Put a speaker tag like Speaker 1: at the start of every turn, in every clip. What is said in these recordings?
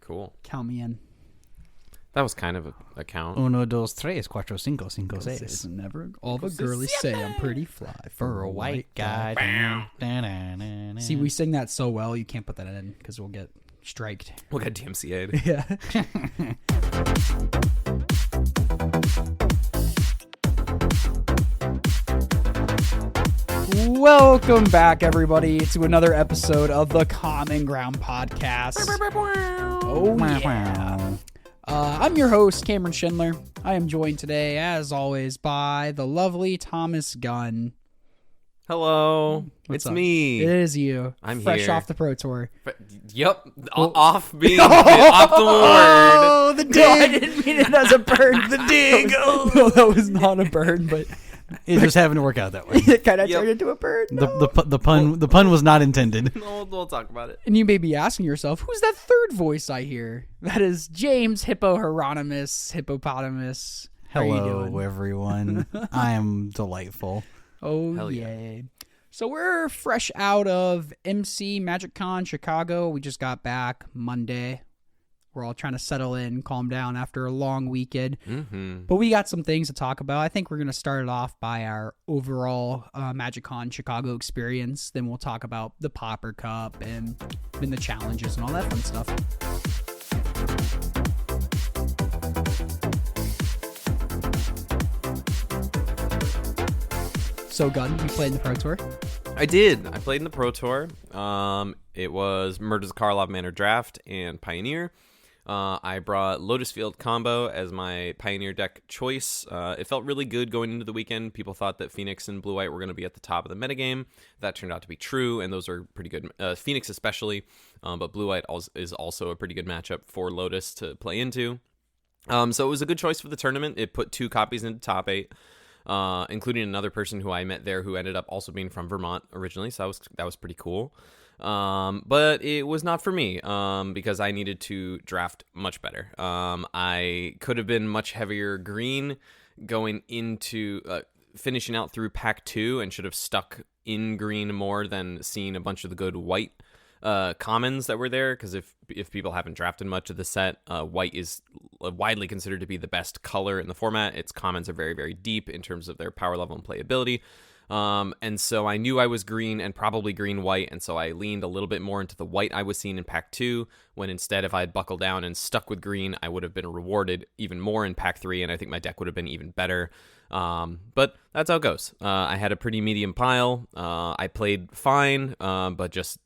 Speaker 1: Cool.
Speaker 2: Count me in.
Speaker 1: That was kind of a count.
Speaker 3: Uno, dos, tres, cuatro, cinco, cinco, seis.
Speaker 2: It's never all the girlies say I'm pretty fly for a white guy. See, we sing that so well, you can't put that in because we'll get striked.
Speaker 1: We'll get DMCA'd.
Speaker 2: Yeah. Welcome back, everybody, to another episode of the Common Ground Podcast. Oh, yeah. I'm your host, Cameron Schindler. I am joined today, as always, by the lovely Thomas Gunn.
Speaker 1: Hello.
Speaker 2: What's
Speaker 1: It's
Speaker 2: up?
Speaker 1: me.
Speaker 2: It is you.
Speaker 1: I'm
Speaker 2: Fresh
Speaker 1: here.
Speaker 2: off the Pro Tour.
Speaker 1: Yep. Off being the optimal word.
Speaker 2: Oh, the dig. No, I didn't mean it as a burn. The dig. No, that was not a burn, but
Speaker 3: It just happened to work out that way.
Speaker 2: it kind of
Speaker 1: Yep.
Speaker 2: turned into a burn.
Speaker 3: The pun was not intended.
Speaker 1: We'll talk about it.
Speaker 2: And you may be asking yourself, who's that third voice I hear? That is James Hippopotamus. How are you
Speaker 3: Hello,
Speaker 2: doing?
Speaker 3: everyone. I am delightful.
Speaker 2: Oh,
Speaker 1: Hell yeah.
Speaker 2: yay. So we're fresh out of MC Magic Con Chicago. We just got back Monday. We're all trying to settle in, calm down after a long weekend.
Speaker 1: Mm-hmm.
Speaker 2: But we got some things to talk about. I think we're going to start it off by our overall Magic Con Chicago experience. Then we'll talk about the Pauper Cup and the challenges and all that fun stuff. So, Gunn, you played in the Pro Tour?
Speaker 1: I did. I played in the Pro Tour. It was Murders of Karlov Manor Draft and Pioneer. I brought Lotus Field Combo as my Pioneer deck choice. It felt really good going into the weekend. People thought that Phoenix and Blue White were going to be at the top of the metagame. That turned out to be true, and those are pretty good. Phoenix especially, but Blue White is also a pretty good matchup for Lotus to play into. So it was a good choice for the tournament. It put 2 copies into top 8. Including another person who I met there who ended up also being from Vermont originally, so that was pretty cool. But it was not for me because I needed to draft much better. I could have been much heavier green going into finishing out through pack 2 and should have stuck in green more than seeing a bunch of the good white commons that were there, because if people haven't drafted much of the set, white is widely considered to be the best color in the format. Its commons are very, very deep in terms of their power level and playability. And so I knew I was green and probably green-white, and so I leaned a little bit more into the white I was seeing in pack 2, when instead if I had buckled down and stuck with green, I would have been rewarded even more in pack 3, and I think my deck would have been even better. But that's how it goes. I had a pretty medium pile. I played fine, but just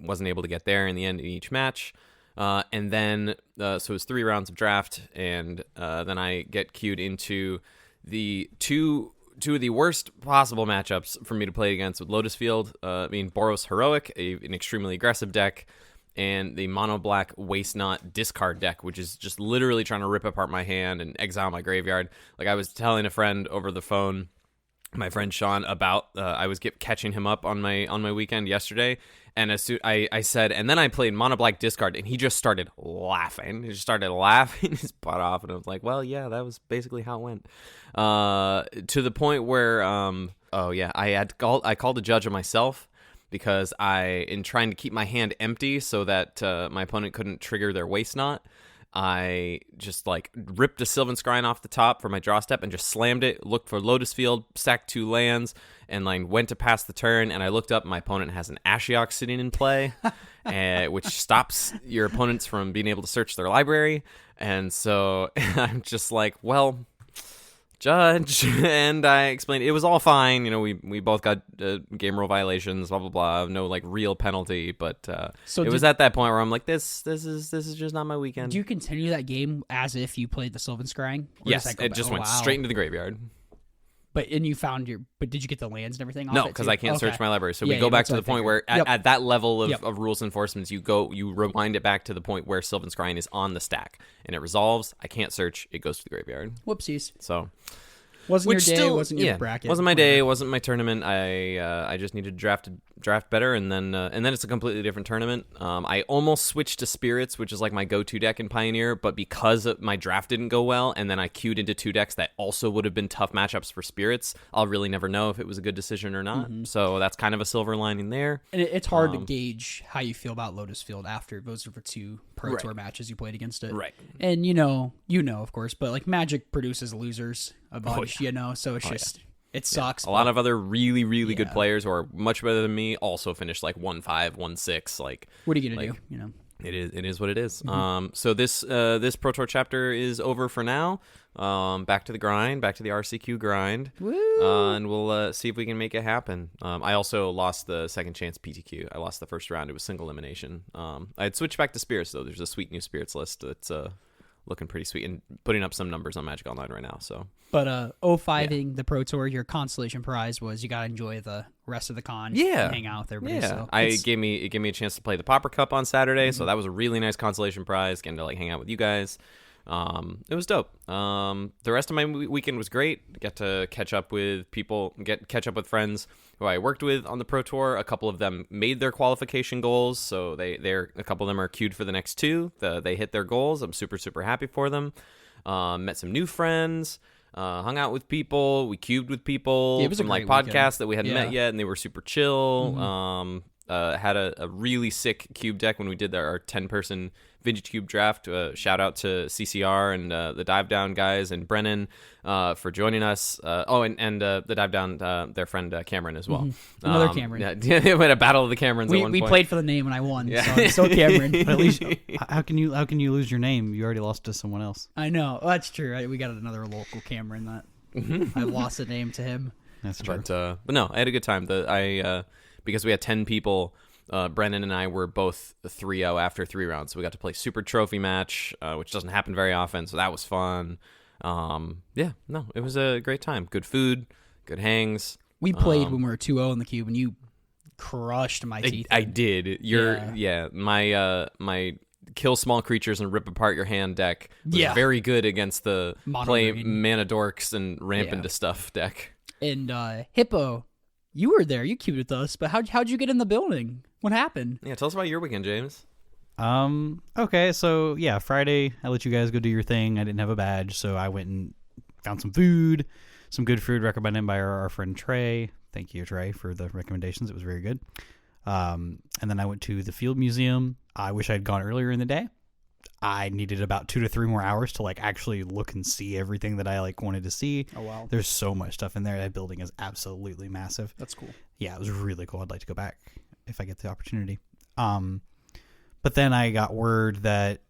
Speaker 1: wasn't able to get there in the end in each match. And then, so it was 3 rounds of draft, and then I get queued into the two of the worst possible matchups for me to play against with Lotus Field, Boros Heroic, an extremely aggressive deck, and the mono black Waste Not discard deck, which is just literally trying to rip apart my hand and exile my graveyard. Like, I was telling a friend over the phone, my friend Sean, about I was catching him up on my weekend yesterday, and as soon I said, and then I played mono black discard, and he just started laughing. He just started laughing his butt off, and I was like, well, yeah, that was basically how it went. To the point where I called a judge on myself, because in trying to keep my hand empty so that my opponent couldn't trigger their Waste Not, I just ripped a Sylvan Scrying off the top for my draw step and just slammed it, looked for Lotus Field, sacked 2 lands, and went to pass the turn, and I looked up, my opponent has an Ashiok sitting in play, which stops your opponents from being able to search their library, and so I'm just like, well, judge, and I explained it was all fine. We both got game rule violations, blah blah blah, no real penalty, but it was at that point where I'm like, this is just not my weekend.
Speaker 2: Do you continue that game as if you played the Sylvan Scrying?
Speaker 1: Yes, it just went straight into the graveyard.
Speaker 2: But did you get the lands and everything off
Speaker 1: No,
Speaker 2: it
Speaker 1: because
Speaker 2: too?
Speaker 1: I can't search my library. So we
Speaker 2: Yeah,
Speaker 1: go back
Speaker 2: that's
Speaker 1: to
Speaker 2: what
Speaker 1: the
Speaker 2: I
Speaker 1: point
Speaker 2: figured.
Speaker 1: where at that level
Speaker 2: Yep.
Speaker 1: of rules enforcements, you rewind it back to the point where Sylvan Scrying is on the stack, and it resolves. I can't search. It goes to the graveyard.
Speaker 2: Whoopsies.
Speaker 1: So
Speaker 2: Wasn't
Speaker 1: Which
Speaker 2: your day,
Speaker 1: still,
Speaker 2: wasn't your bracket.
Speaker 1: wasn't my
Speaker 2: whatever.
Speaker 1: day, wasn't my tournament. I just needed to draft better, and then it's a completely different tournament. I almost switched to Spirits, which is like my go-to deck in Pioneer, but because my draft didn't go well, and then I queued into 2 decks that also would have been tough matchups for Spirits, I'll really never know if it was a good decision or not. So that's kind of a silver lining there.
Speaker 2: And it's hard to gauge how you feel about Lotus Field after those are for 2 Pro Tour matches you played against it.
Speaker 1: Right.
Speaker 2: And you know, of course, but like Magic produces losers a bunch, so it's just it sucks.
Speaker 1: A lot of other really, really good players who are much better than me also finished like 1-5, 1-6. Like,
Speaker 2: what are you gonna do?
Speaker 1: It is what it is. So this Pro Tour chapter is over for now. Back to the grind, back to the RCQ grind.
Speaker 2: Woo!
Speaker 1: And we'll see if we can make it happen. I also lost the second chance PTQ. I lost the first round. It was single elimination. I had switched back to Spirits, though. There's a sweet new Spirits list that's looking pretty sweet and putting up some numbers on Magic Online right now. So,
Speaker 2: but 05ing the Pro Tour, your consolation prize was you got to enjoy the rest of the con. And hang out with everybody.
Speaker 1: Yeah,
Speaker 2: So
Speaker 1: it gave me a chance to play the Pauper Cup on Saturday, so that was a really nice consolation prize. Getting to like hang out with you guys. It was dope. The rest of my weekend was great. Get to catch up with people, catch up with friends who I worked with on the Pro Tour. A couple of them made their qualification goals, so a couple of them are queued for the next 2. They hit their goals. I'm super, super happy for them. Met some new friends. Hung out with people. We cubed with people
Speaker 2: it was
Speaker 1: from
Speaker 2: a
Speaker 1: like
Speaker 2: great
Speaker 1: podcasts
Speaker 2: weekend.
Speaker 1: that we hadn't met yet, and they were super chill. Had a really sick cube deck when we did our 10-person Vintage Cube draft. Shout out to CCR and the Dive Down guys and Brennan for joining us. And the Dive Down, their friend Cameron as well.
Speaker 2: Another Cameron.
Speaker 1: Yeah, we had a battle of the Camerons at one
Speaker 2: We
Speaker 1: point.
Speaker 2: played for the name and I won. So I'm still Cameron.
Speaker 3: But at least, how can you lose your name? You already lost to someone else.
Speaker 2: I know. Well, that's true. We got another local Cameron that I lost a name to him.
Speaker 3: That's true.
Speaker 1: But no, I had a good time. Because we had 10 people, Brennan and I were both 3-0 after 3 rounds. So we got to play Super Trophy match, which doesn't happen very often. So that was fun. It was a great time. Good food, good hangs.
Speaker 2: We played when we were 2-0 in the cube, and you crushed my teeth.
Speaker 1: I did. My kill small creatures and rip apart your hand deck was very good against the play mana dorks and ramp into stuff deck.
Speaker 2: And Hippo, you were there. You queued with us, but how'd you get in the building? What happened?
Speaker 1: Yeah, tell us about your weekend, James.
Speaker 3: Okay, so yeah, Friday I let you guys go do your thing. I didn't have a badge, so I went and found some food, some good food recommended by our friend Trey. Thank you, Trey, for the recommendations. It was very good. And then I went to the Field Museum. I wish I'd gone earlier in the day. I needed about 2 to 3 more hours to like actually look and see everything that I like wanted to see.
Speaker 2: Oh wow,
Speaker 3: there's so much stuff in there. That building is absolutely massive.
Speaker 2: That's cool.
Speaker 3: Yeah, it was really cool. I'd like to go back if I get the opportunity. But then I got word that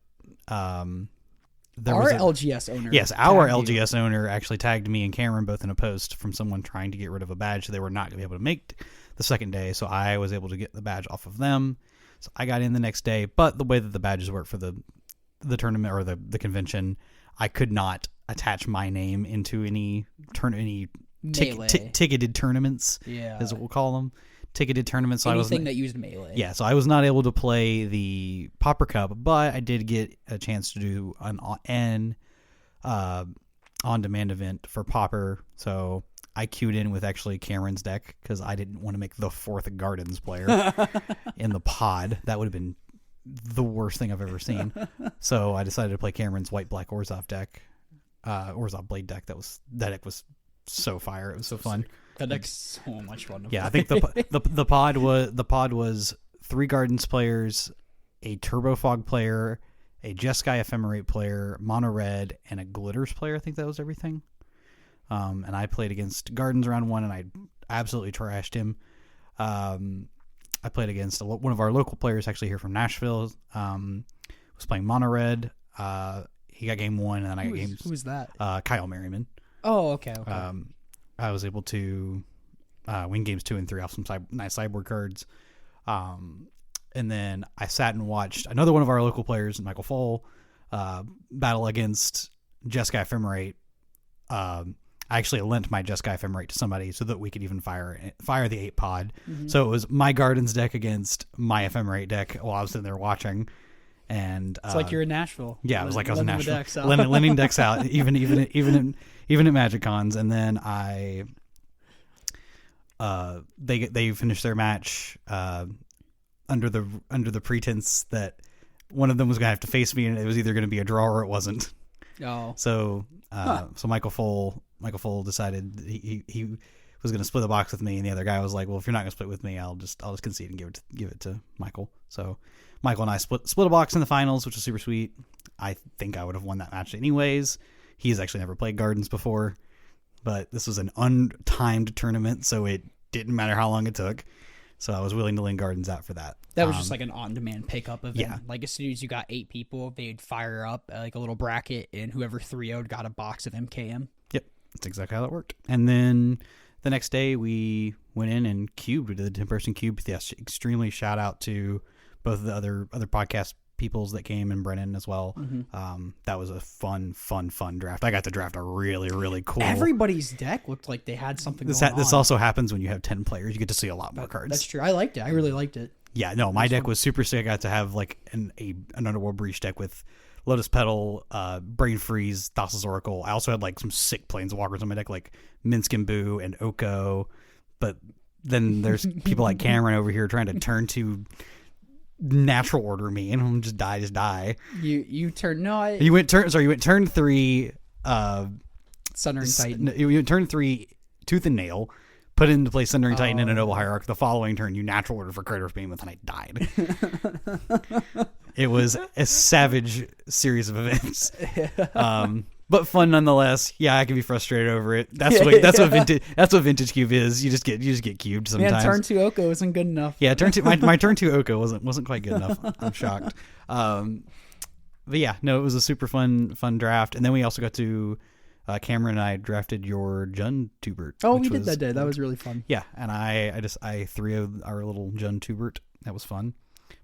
Speaker 3: there was
Speaker 2: LGS owner.
Speaker 3: Yes, our LGS owner actually tagged me and Cameron both in a post from someone trying to get rid of a badge. So they were not going to be able to make the second day, so I was able to get the badge off of them. So I got in the next day, but the way that the badges work for the tournament or the convention, I could not attach my name into any ticketed tournaments, is what we'll call them. Ticketed tournaments. So
Speaker 2: Anything that used Melee.
Speaker 3: Yeah, so I was not able to play the Pauper Cup, but I did get a chance to do an on-demand event for Pauper. So I queued in with actually Cameron's deck because I didn't want to make the 4th Gardens player in the pod. That would have been the worst thing I've ever seen. So I decided to play Cameron's White-Black Orzhov deck, Orzhov Blade deck. That deck was so fire. It was so fun.
Speaker 2: That deck's so much fun to play.
Speaker 3: Yeah, I think the pod was 3 Gardens players, a Turbo Fog player, a Jeskai Ephemerate player, Mono Red, and a Glitters player. I think that was everything. And I played against Gardens round 1, and I absolutely trashed him. I played against one of our local players, actually here from Nashville. Was playing Mono Red. He got game 1, and then I got games.
Speaker 2: Who was that?
Speaker 3: Kyle Merriman.
Speaker 2: Oh, okay.
Speaker 3: I was able to win games 2 and 3 off some nice sideboard cards. And then I sat and watched another one of our local players, Michael Fall, battle against Jeskai Ephemerate. I actually lent my Jeskai Ephemerate to somebody so that we could even fire the 8 pod. Mm-hmm. So it was my Gardens deck against my Ephemerate deck while I was sitting there watching. And
Speaker 2: It's like you're in Nashville.
Speaker 3: yeah, it was like I was in
Speaker 2: Lending the
Speaker 3: Nashville,
Speaker 2: decks out.
Speaker 3: lending decks out, even at Magic Cons. And then they finished their match under the pretense that one of them was gonna have to face me, and it was either gonna be a draw or it wasn't.
Speaker 2: Oh,
Speaker 3: So so Michael Full decided he was going to split the box with me, and the other guy was like, "Well, if you're not going to split with me, I'll just concede and give it to Michael." So Michael and I split a box in the finals, which was super sweet. I think I would have won that match anyways. He's actually never played Gardens before, but this was an untimed tournament, so it didn't matter how long it took. So I was willing to lend Gardens out for that.
Speaker 2: that was just like an on-demand pickup event.
Speaker 3: Yeah.
Speaker 2: Like as soon as you got 8 people, they'd fire up like a little bracket, and whoever 3-0'd got a box of MKM.
Speaker 3: Yep, that's exactly how that worked. And then the next day we went in and cubed. We did the 10-person cube. Yes, extremely shout out to both of the other podcast peoples that came, and Brennan as well. That was a fun draft. I got to draft a really, really cool.
Speaker 2: Everybody's deck looked like they had something
Speaker 3: This
Speaker 2: going on.
Speaker 3: also happens when you have 10 players. You get to see a lot more cards.
Speaker 2: That's true. I liked it. I really liked it.
Speaker 3: Yeah, no, my deck was super sick. I got to have like an Underworld Breach deck with Lotus Petal, Brain Freeze, Thassa's Oracle. I also had like some sick Planeswalkers on my deck, like Minsk and Boo and Oko. But then there's people like Cameron over here trying to turn to natural order me, and I'm just die.
Speaker 2: You turn
Speaker 3: You went turn 3.
Speaker 2: Sundering Titan.
Speaker 3: You went turn 3 Tooth and Nail, put into place Sundering Titan and a Noble Hierarch. The following turn, you natural order for Kratos Behemoth, and I died. It was a savage series of events, but fun nonetheless. Yeah, I can be frustrated over it. That's what vintage cube is. You just get cubed sometimes.
Speaker 2: Man, turn 2 Oko isn't good enough.
Speaker 3: Yeah, turn 2 my turn 2 Oko wasn't quite good enough. I'm shocked. But yeah, no, it was a super fun draft. And then we also got to Cameron and I drafted your Jun Tubert.
Speaker 2: Oh, we did that day. That was really fun.
Speaker 3: Yeah, and I 3-0'd our little Jun Tubert. That was fun.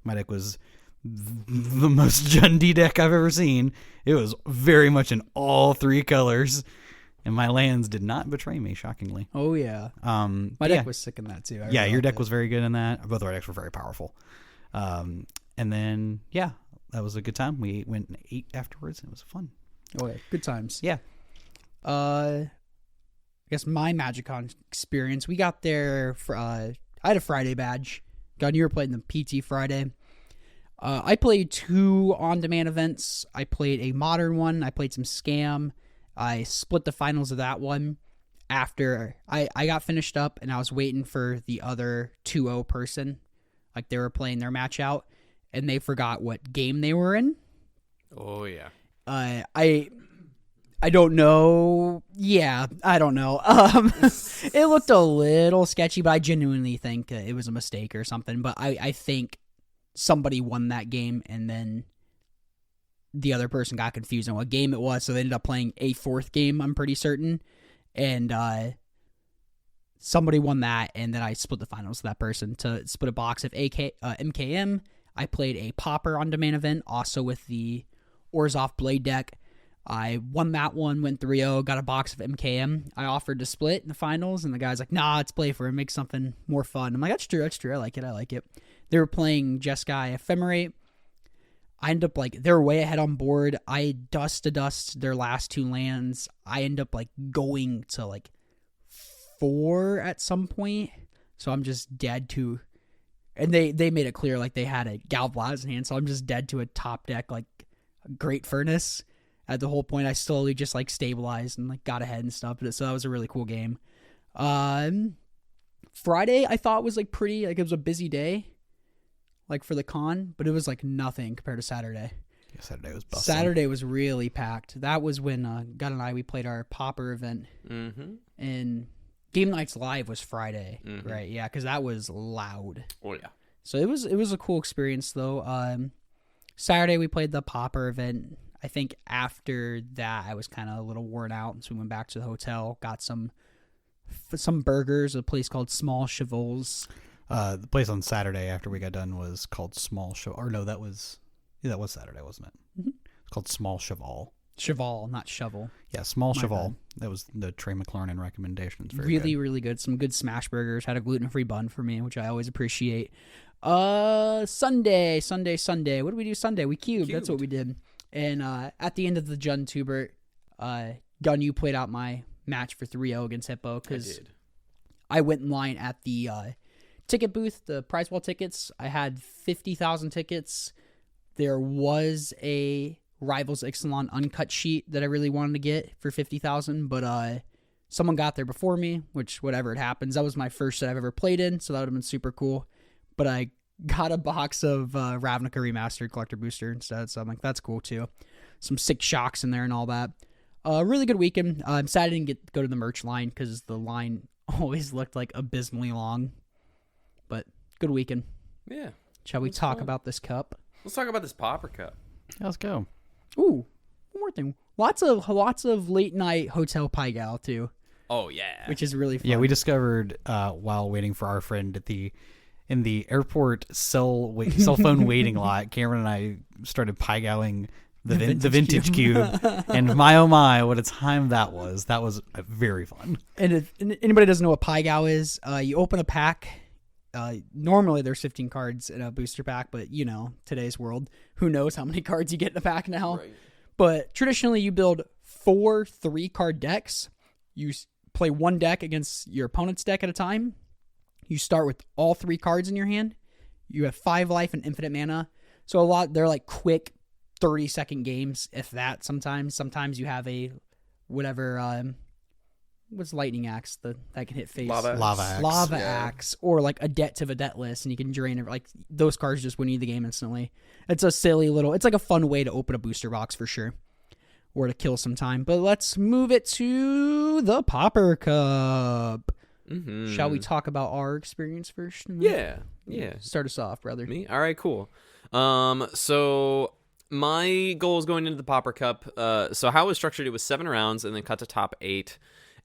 Speaker 3: My deck was the most Jun D deck I've ever seen. It was very much in all 3 colors, and my lands did not betray me, shockingly.
Speaker 2: Oh yeah. My deck was sick in that too.
Speaker 3: Yeah, your deck was very good in that. Both our decks were very powerful. And then yeah, that was a good time. We went and ate afterwards, and it was fun.
Speaker 2: Oh yeah, good times.
Speaker 3: Yeah.
Speaker 2: I guess my MagicCon experience. We got there for. I had a Friday badge. God, you were playing the PT Friday. I played 2 on-demand events. I played a modern one. I played some Scam. I split the finals of that one after I got finished up, and I was waiting for the other 2-0 person. Like, they were playing their match out, and they forgot what game they were in.
Speaker 1: Oh, yeah.
Speaker 2: I don't know. Yeah, I don't know. It looked a little sketchy, but I genuinely think it was a mistake or something. But I think somebody won that game, and then the other person got confused on what game it was, so they ended up playing a 4th game, I'm pretty certain. And somebody won that, and then I split the finals with that person to split a box of MKM. I played a Pauper on-demand event, also with the Orzhov Blade deck. I won that one, went 3-0, got a box of MKM. I offered to split in the finals, and the guy's like, nah, let's play for it, make something more fun. I'm like, that's true, I like it. They were playing Jeskai Ephemerate. I end up, like, they were way ahead on board. I dust to dust their last 2 lands. I end up, like, going to, like, 4 at some point. So I'm just dead to... And they made it clear, like, they had a Galvanize in hand, so I'm just dead to a top deck, like, Great Furnace. At the whole point, I slowly just, like, stabilized and, like, got ahead and stuff. So that was a really cool game. Friday, I thought was, like, pretty... Like, it was a busy day, like, for the con, but it was, like, nothing compared to Saturday.
Speaker 3: Yeah, Saturday was busting.
Speaker 2: Saturday was really packed. That was when God and I, we played our Pauper event.
Speaker 1: Mm-hmm.
Speaker 2: And Game Nights Live was Friday, right? Yeah, because that was loud.
Speaker 1: Oh, yeah.
Speaker 2: So it was a cool experience, though. Saturday, we played the Pauper event. I think after that, I was kind of a little worn out, so we went back to the hotel, got some burgers, a place called Small Chevals.
Speaker 3: The place on Saturday after we got done was called Small Cheval. Or no, that was Saturday, wasn't it? Mm-hmm. It's called Small Cheval.
Speaker 2: Cheval, not shovel.
Speaker 3: Yeah, Small
Speaker 2: My
Speaker 3: Cheval.
Speaker 2: bad.
Speaker 3: That was the Trey McLaren recommendation. It's very
Speaker 2: really,
Speaker 3: good.
Speaker 2: really good. Some good smash burgers. Had a gluten-free bun for me, which I always appreciate. Sunday. What did we do Sunday? We cubed. That's what we did. And at the end of the Jun Tubert, Gun, you played out my match for 3-0 against Hippo because I went in line at the ticket booth, the prize wall tickets. I had 50,000 tickets. There was a Rivals Ixalan uncut sheet that I really wanted to get for 50,000, but someone got there before me, which whatever it happens. That was my first set I've ever played in, so that would have been super cool. But I got a box of Ravnica Remastered Collector Booster instead, so I'm like, that's cool too. Some sick shocks in there and all that. Really good weekend. I'm sad I didn't go to the merch line because the line always looked like abysmally long. But good weekend.
Speaker 1: Yeah.
Speaker 2: Shall we talk about this cup?
Speaker 1: Let's talk about this Pauper Cup.
Speaker 3: Yeah, let's go.
Speaker 2: Ooh, one more thing. Lots of late night hotel pie gal too.
Speaker 1: Oh yeah,
Speaker 2: which is really fun.
Speaker 3: Yeah, we discovered while waiting for our friend in the airport cell phone waiting lot. Cameron and I started pie galling the vintage cube, and my oh my, what a time that was! That was very fun.
Speaker 2: And if anybody doesn't know what pie gal is, you open a pack. Normally there's 15 cards in a booster pack, but you know, today's world, who knows how many cards you get in a pack now. Right. But traditionally you build 4 3-card decks. You play one deck against your opponent's deck at a time. You start with all 3 cards in your hand. You have 5 life and infinite mana. So they're like quick 30-second games, if that. Sometimes you have a whatever what's lightning axe that can hit face? Lava axe, or like a debt to Vedetless, and you can drain it. Like those cards just win you the game instantly. It's a silly little. It's like a fun way to open a booster box for sure, or to kill some time. But let's move it to the Pauper Cup. Mm-hmm. Shall we talk about our experience first?
Speaker 1: Yeah.
Speaker 2: Start us off, brother.
Speaker 1: Me? All right, cool. So my goals going into the Pauper Cup. So how it was structured, it was 7 rounds and then cut to top 8.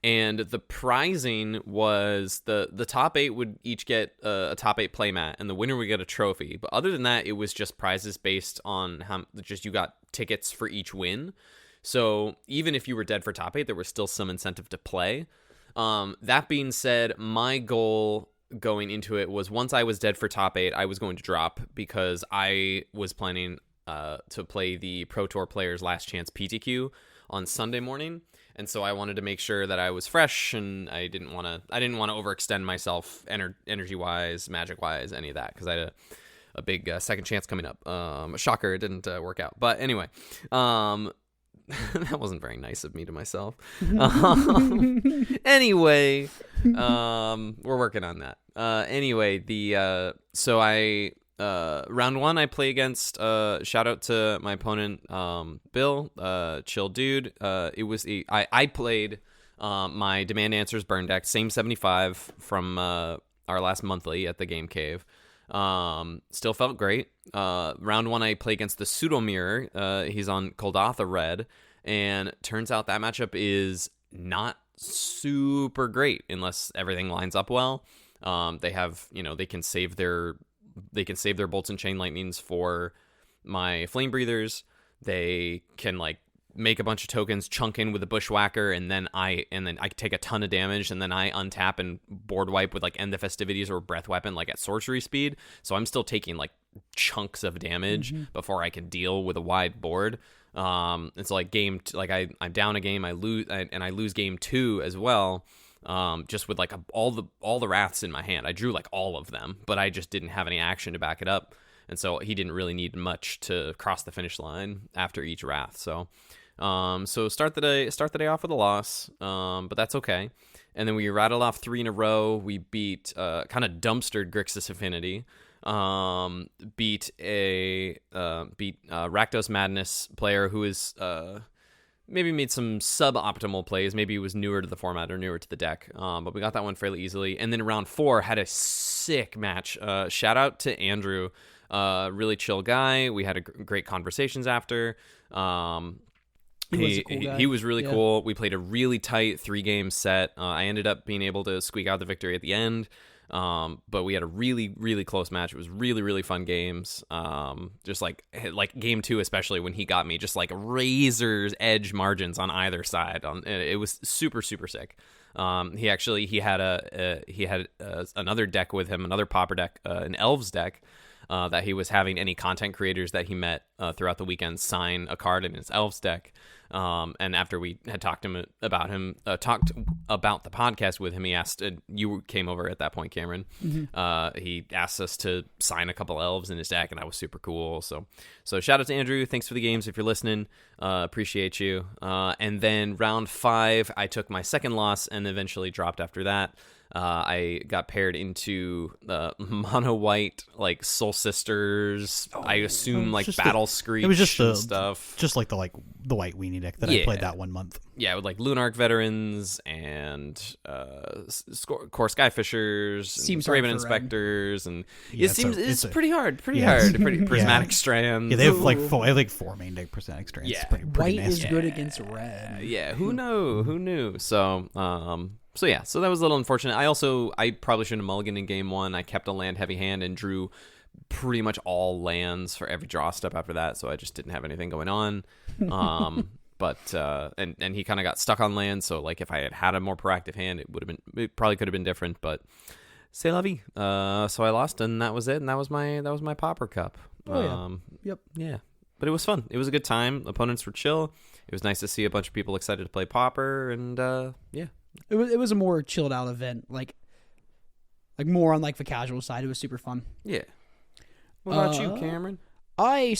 Speaker 1: And the prizing was the top 8 would each get a top 8 playmat, and the winner would get a trophy. But other than that, it was just prizes based on how you got tickets for each win. So even if you were dead for top 8, there was still some incentive to play. That being said, my goal going into it was once I was dead for top 8, I was going to drop because I was planning to play the Pro Tour Players Last Chance PTQ on Sunday morning. And so I wanted to make sure that I was fresh, and I didn't want to overextend myself energy wise, magic wise, any of that, because I had a big second chance coming up. Shocker, it didn't work out. But anyway, that wasn't very nice of me to myself. Anyway, we're working on that. So I. Round 1 I play against shout out to my opponent Bill, chill dude. I played my Demand Answers burn deck, same 75 from our last monthly at the Game Cave. Still felt great. Round 1 I play against the Pseudo Mirror. He's on Koldatha red, and turns out that matchup is not super great unless everything lines up well. They have, they can save their bolts and chain lightnings for my flame breathers. They can make a bunch of tokens, chunk in with a bushwhacker, and then I take a ton of damage, and then I untap and board wipe with End the Festivities or Breath Weapon at sorcery speed. So I'm still taking chunks of damage before I can deal with a wide board. And so I'm down a game, I lose, and I lose game 2 as well. Just with all the wraths in my hand. I drew all of them, but I just didn't have any action to back it up, and so he didn't really need much to cross the finish line after each wrath. So start the day off with a loss, but that's okay. And then we rattled off 3 in a row. We beat kind of dumpstered Grixis Affinity. Beat Rakdos Madness player who is maybe made some suboptimal plays. Maybe he was newer to the format or newer to the deck. But we got that one fairly easily. And then round 4 had a sick match. Shout out to Andrew. Really chill guy. We had great conversations after. He was really cool. We played a really tight 3-game set. I ended up being able to squeak out the victory at the end. But we had a really, really close match. It was really, really fun games. Just like game 2, especially when he got me, just like razor's edge margins on either side. It was super, super sick. He had another deck with him, another Pauper deck, an Elves deck. That he was having any content creators that he met throughout the weekend sign a card in his Elves deck. And after we had talked about the podcast with him, he asked, you came over at that point, Cameron. Mm-hmm. He asked us to sign a couple Elves in his deck, and that was super cool. So shout out to Andrew. Thanks for the games. If you're listening, appreciate you. And then round 5, I took my second loss and eventually dropped after that. I got paired into the mono white like Soul Sisters. I assume like Battle Screech.
Speaker 3: It was just
Speaker 1: and stuff,
Speaker 3: just like the white weenie deck that I played that one month.
Speaker 1: Yeah, with like Lunark Veterans and Core Skyfishers, and Raven Inspectors, and it's pretty hard. Prismatic Strands.
Speaker 3: Yeah, they have like 4 main deck Prismatic Strands.
Speaker 2: Yeah,
Speaker 3: pretty
Speaker 2: white
Speaker 3: nasty.
Speaker 2: is good against red.
Speaker 1: Yeah, who knew? So that was a little unfortunate. I probably shouldn't have mulliganed in game 1. I kept a land heavy hand and drew pretty much all lands for every draw step after that, so I just didn't have anything going on. But he kind of got stuck on land, so like if I had a more proactive hand, it probably could have been different, but c'est la vie. So I lost, and that was it, and that was my Pauper Cup.
Speaker 2: Yep.
Speaker 1: Yeah. But it was fun. It was a good time. Opponents were chill. It was nice to see a bunch of people excited to play Pauper, and yeah.
Speaker 2: It was a more chilled out event, like more on like the casual side. It was super fun.
Speaker 1: Yeah. What about you, Cameron?
Speaker 2: I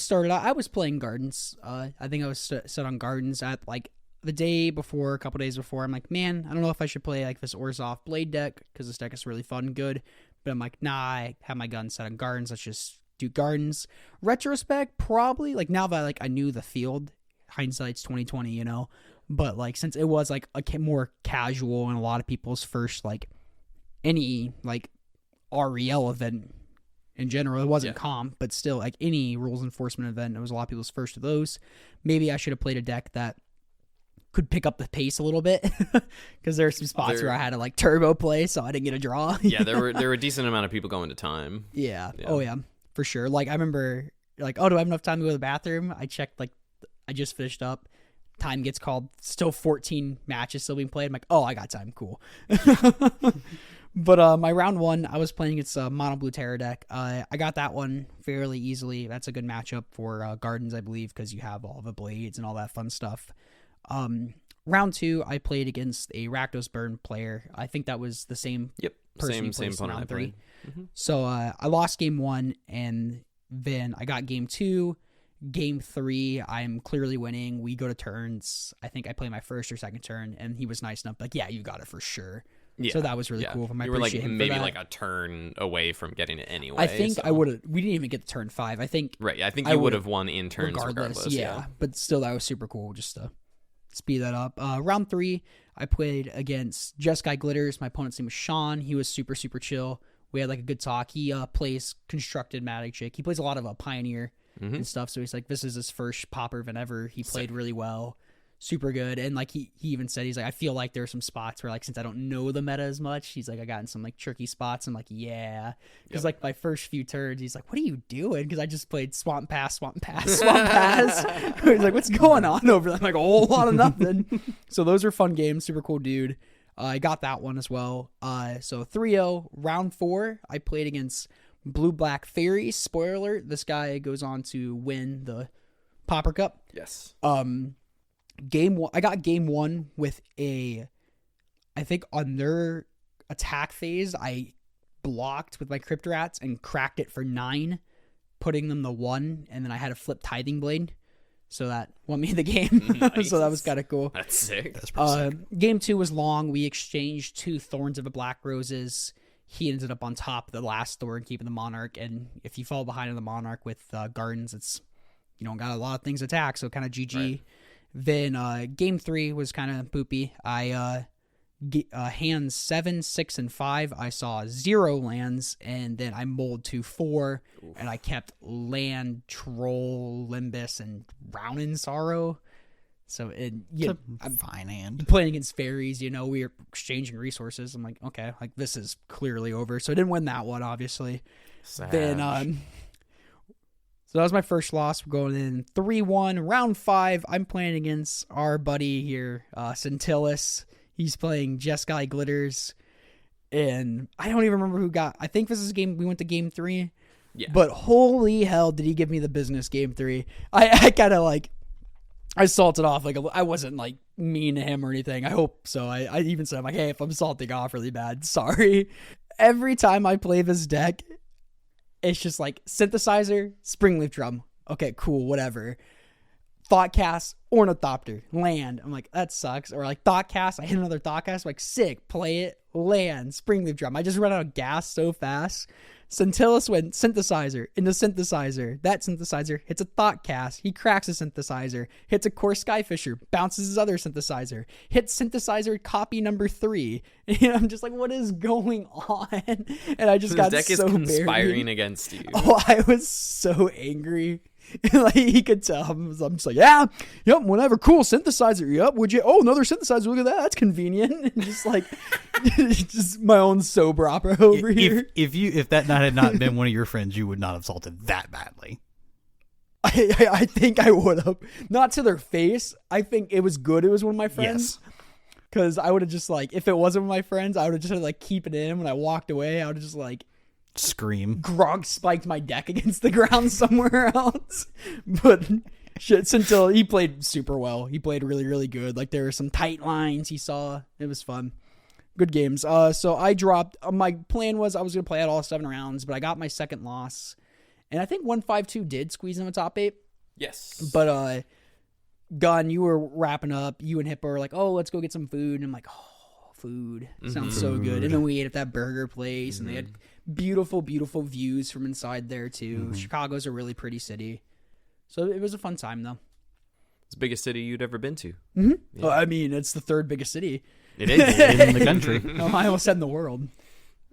Speaker 2: was playing Gardens. I think I was set on Gardens at like the day before, a couple days before. I'm like, man, I don't know if I should play like this Orzhov Blade deck because this deck is really fun and good. But I'm like, nah, I have my gun set on Gardens. Let's just do Gardens. Retrospect, probably like now that like I knew the field, hindsight's 2020, you know. But like since it was like a more casual and a lot of people's first like any like REL event in general, it wasn't comp, but still like any rules enforcement event, it was a lot of people's first of those. Maybe I should have played a deck that could pick up the pace a little bit because there are some spots where I had to like turbo play, so I didn't get a draw.
Speaker 1: Yeah, there were a decent amount of people going to time.
Speaker 2: Yeah. Oh yeah, for sure. Like I remember, like, oh, do I have enough time to go to the bathroom? I checked, like, I just finished up. Time gets called. Still 14 matches still being played. I'm like, oh, I got time. Cool. But my round 1, I was playing against a mono blue Terror deck. I got that one fairly easily. That's a good matchup for Gardens, I believe, because you have all the blades and all that fun stuff. Round 2, I played against a Rakdos Burn player. I think that was the same.
Speaker 1: Yep.
Speaker 2: Person
Speaker 1: Same opponent.
Speaker 2: Round 3. Mm-hmm. So I lost game 1, and then I got game 2. Game 3, I'm clearly winning. We go to turns. I think I play my first or second turn, and he was nice enough, like, yeah, you got it for sure. Yeah, so that was really cool.
Speaker 1: You were like maybe like a turn away from getting it anyway.
Speaker 2: I think I would have. We didn't even get to turn 5. I think.
Speaker 1: Right. I think you would have won in turns regardless.
Speaker 2: Yeah, but still, that was super cool. Just to speed that up. Round 3, I played against Just Guy Glitters. My opponent's name was Sean. He was super, super chill. We had like a good talk. He plays constructed Magic. He plays a lot of Pioneer and stuff. So he's like, this is his first Pauper event ever. He played really well. Super good. And like he even said, he's like, I feel like there are some spots where like, since I don't know the meta as much, he's like, I got in some like tricky spots. I'm like, yeah. Because like my first few turns, he's like, what are you doing? Because I just played Swamp Pass. He's like, what's going on over there? I'm like, a whole lot of nothing. So those are fun games. Super cool dude. I got that one as well. So 3-0, round 4, I played against Blue Black Fairy. Spoiler alert, this guy goes on to win the Pauper Cup.
Speaker 1: Yes.
Speaker 2: Game 1, I got game 1 with I think on their attack phase, I blocked with my Crypt Rats and cracked it for 9, putting them the 1, and then I had a flip Tithing Blade. So that won me the game. Nice. So that was kind of cool.
Speaker 1: That's sick. That's pretty sick.
Speaker 2: Game 2 was long. We exchanged 2 Thorns of the Black Roses. He ended up on top of the last Thorn, keeping the Monarch. And if you fall behind on the Monarch with Gardens, it's, you know, got a lot of things to attack. So kind of GG. Right. Then game 3 was kind of poopy. I hands 7, 6, and 5. I saw 0 lands, and then I mulled to 4, and I kept land, Troll, Limbus, and Drowning Sorrow. So
Speaker 3: I'm fine hand.
Speaker 2: playing against fairies, we were exchanging resources. I'm like, okay, like this is clearly over. So I didn't win that one, obviously.
Speaker 1: Sad.
Speaker 2: Then so that was my first loss. We're going in 3-1, round 5. I'm playing against our buddy here, Centillus. He's playing Jeskai Glitters. And I don't even remember who got. I think this is a game. We went to game 3.
Speaker 1: Yeah.
Speaker 2: But holy hell, did he give me the business game 3? I kind of like, I salted off. Like, I wasn't like mean to him or anything. I hope so. I even said, I'm like, hey, if I'm salting off really bad, sorry. Every time I play this deck, it's just like synthesizer, springleaf drum. Okay, cool, whatever. Thoughtcast, ornithopter, land. I'm like, that sucks. Or like thoughtcast, I hit another thoughtcast. I'm like, sick, play it, land, springleaf drum. I just ran out of gas so fast. Centillus went synthesizer into synthesizer. That synthesizer hits a thoughtcast. He cracks a synthesizer. Hits a core skyfisher. Bounces his other synthesizer. Hits synthesizer copy number 3. And I'm just like, what is going on? And I just got
Speaker 1: deck
Speaker 2: so
Speaker 1: is conspiring
Speaker 2: buried.
Speaker 1: against you.
Speaker 2: Oh, I was so angry. Like he could tell. I'm just like, yeah, yep, whatever, cool synthesizer. Yep, would you? Oh, another synthesizer. Look at that. That's convenient. And just like, just my own sober opera over here.
Speaker 3: If that had not been one of your friends, you would not have salted that badly.
Speaker 2: I think I would have. Not to their face. I think it was good. It was one of my friends.
Speaker 3: Yes.
Speaker 2: Because I would have just like, if it wasn't one of my friends, I would have just like keep it in. When I walked away, I would have just like
Speaker 3: Scream.
Speaker 2: grog spiked my deck against the ground somewhere else. But shit, until he played super well. He played really, really good. Like there were some tight lines he saw. It was fun. Good games. So I dropped. My plan was I was going to play out all 7 rounds, but I got my second loss. And I think 152 did squeeze in the top 8.
Speaker 1: Yes.
Speaker 2: But Gun, you were wrapping up. You and Hippo were like, oh, let's go get some food. And I'm like, oh, food. Sounds so good. And then we ate at that burger place, and they had beautiful, beautiful views from inside there, too. Chicago's a really pretty city. So it was a fun time, though.
Speaker 1: It's the biggest city you'd ever been to.
Speaker 2: Mm-hmm. Yeah. Well, I mean, it's the 3rd biggest city.
Speaker 1: It is.
Speaker 3: In the country.
Speaker 2: No, I almost said in the world.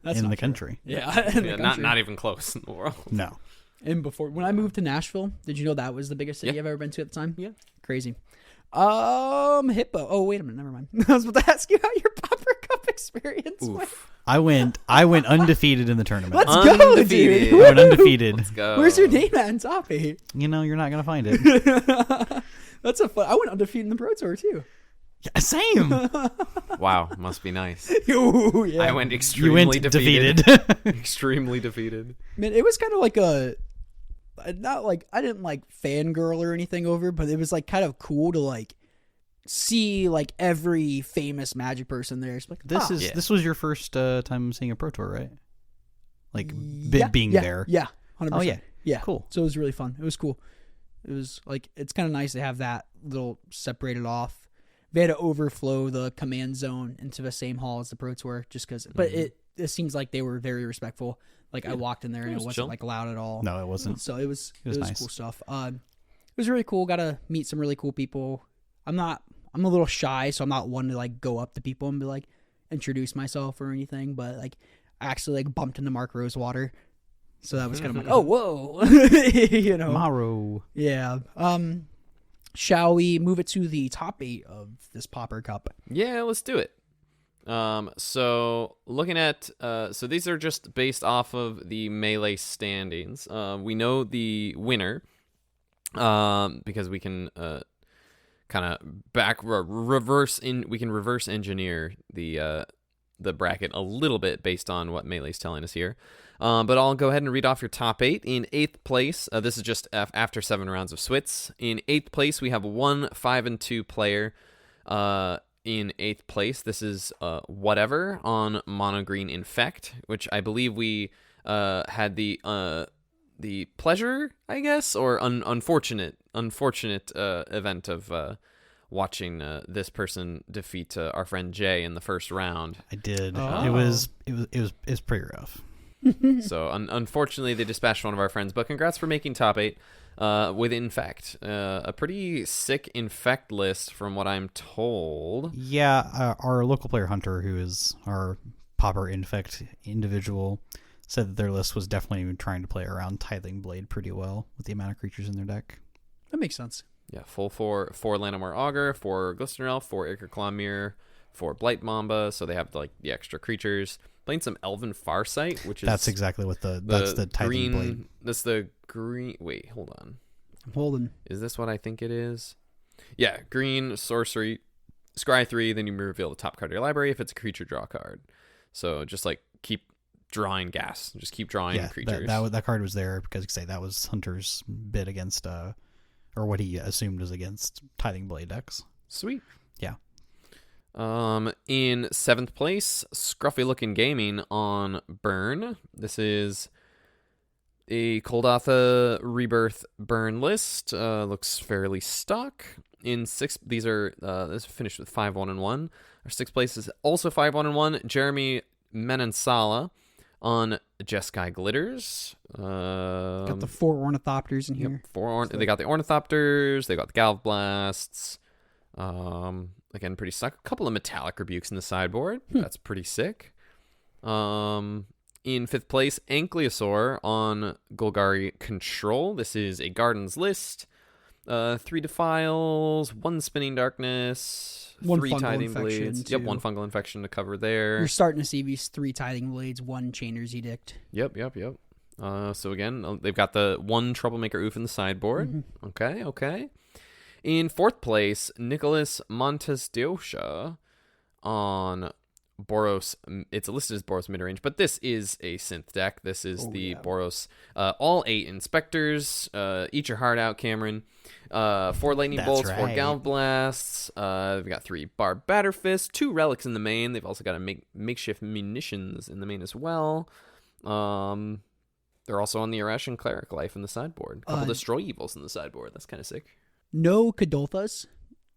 Speaker 2: That's
Speaker 3: in
Speaker 2: not
Speaker 3: the
Speaker 2: true.
Speaker 3: country.
Speaker 2: Yeah, in the country.
Speaker 1: Not even close in the world.
Speaker 3: No.
Speaker 2: And before, when I moved to Nashville, did you know that was the biggest city I've ever been to at the time?
Speaker 1: Yeah.
Speaker 2: Crazy. Hippo. Oh, wait a minute. Never mind. I was about to ask you how your Pauper Cup experience went.
Speaker 3: I went undefeated in the tournament.
Speaker 2: Let's go, dude.
Speaker 3: I went undefeated.
Speaker 1: Let's go.
Speaker 2: Where's your name at in top 8?
Speaker 3: You know, you're not going to find it.
Speaker 2: That's a fun. I went undefeated in the Pro Tour, too.
Speaker 3: Yeah, same.
Speaker 1: Wow, must be nice.
Speaker 2: Ooh, yeah.
Speaker 1: I went
Speaker 3: You
Speaker 1: extremely
Speaker 3: went
Speaker 1: defeated.
Speaker 3: defeated.
Speaker 1: Extremely defeated.
Speaker 2: Man, it was kind of like not like, I didn't like fangirl or anything over, but it was like kind of cool to like see like every famous Magic person there. It's like,
Speaker 3: This was your first time seeing a Pro Tour, right? Like being
Speaker 2: yeah,
Speaker 3: there.
Speaker 2: Yeah. 100%.
Speaker 3: Oh yeah.
Speaker 2: Yeah.
Speaker 3: Cool.
Speaker 2: So it was really fun. It was cool. It was like, it's kind of nice to have that little separated off. They had to overflow the command zone into the same hall as the Pro Tour just because, but it seems like they were very respectful. Like I walked in there and it wasn't
Speaker 1: chill.
Speaker 2: like loud at all.
Speaker 3: No, it wasn't.
Speaker 2: So it was
Speaker 3: nice.
Speaker 2: cool stuff. It was really cool. Got to meet some really cool people. I'm a little shy, so I'm not one to like go up to people and be like, introduce myself or anything, but like I actually like bumped into Mark Rosewater. So that was kind of like, oh, whoa, you know,
Speaker 3: Tomorrow.
Speaker 2: yeah. Shall we move it to the top 8 of this Pauper Cup?
Speaker 1: Yeah, let's do it. So looking at, so these are just based off of the Melee standings. We know the winner, because we can, kind of reverse engineer the bracket a little bit based on what Melee's telling us here. But I'll go ahead and read off your top 8. In 8th place, this is just after 7 rounds of Swits. In 8th place, we have 1 5-2 player. In 8th place, this is Whatever on Mono Green Infect, which I believe we had the pleasure, I guess, or unfortunate event of watching this person defeat our friend Jay in the first round.
Speaker 3: I did.
Speaker 2: Oh.
Speaker 3: It was pretty rough.
Speaker 1: So unfortunately, they dispatched one of our friends. But congrats for making top 8 with Infect, a pretty sick Infect list from what I'm told.
Speaker 3: Yeah, our local player Hunter, who is our Pauper Infect individual, said that their list was definitely trying to play around Tithing Blade pretty well with the amount of creatures in their deck.
Speaker 2: That makes sense.
Speaker 1: Yeah, full 4 Llanowar Augur, 4 Glistener Elf, 4 Ichor Clawmere, 4 Blight Mamba, so they have like the extra creatures. Playing some Elven Farsight, which is
Speaker 3: That's exactly what that's the Tithing
Speaker 1: green
Speaker 3: Blade.
Speaker 1: That's the green. Wait, hold on.
Speaker 2: I'm holding.
Speaker 1: Is this what I think it is? Yeah, green sorcery, scry 3. Then you reveal the top card of your library. If it's a creature, draw a card. So just like keep drawing gas. Just keep drawing creatures.
Speaker 3: That card was there because that was Hunter's bid against, or what he assumed was against Tithing Blade decks.
Speaker 1: Sweet.
Speaker 3: Yeah.
Speaker 1: In 7th place, Scruffy Looking Gaming on Burn. This is a Koldatha Rebirth Burn list. Looks fairly stock. In 6th, this finished with 5-1-1. Our 6th place is also 5-1-1. Jeremy Menansala on Jeskai Glitters.
Speaker 2: Got the 4 Ornithopters in here.
Speaker 1: Yep, they got the Ornithopters. They got the Galv Blasts. Again, pretty stuck. A couple of Metallic Rebukes in the sideboard. That's pretty sick. In 5th place, Ankylosaur on Golgari Control. This is a Gardens list. 3 Defiles, 1 Spinning Darkness, 3 Tithing Blades.
Speaker 2: Too.
Speaker 1: Yep, 1 Fungal Infection to cover there.
Speaker 2: You're starting to see these 3 Tithing Blades, 1 Chainer's Edict.
Speaker 1: Yep. So again, they've got the 1 Troublemaker Oof in the sideboard. Okay. In 4th place, Nicholas Montes de Ocha on Boros. It's listed as Boros midrange, but this is a synth deck. This is Boros. All 8 Inspectors. Eat your heart out, Cameron. 4 Lightning Bolts, 4 Galv Blasts. We've got 3 Barb Batterfist, 2 Relics in the main. They've also got a makeshift munitions in the main as well. They're also on the Irrational Cleric Life in the sideboard. A couple Destroy Evils in the sideboard. That's kind of sick.
Speaker 2: No Kadolthas.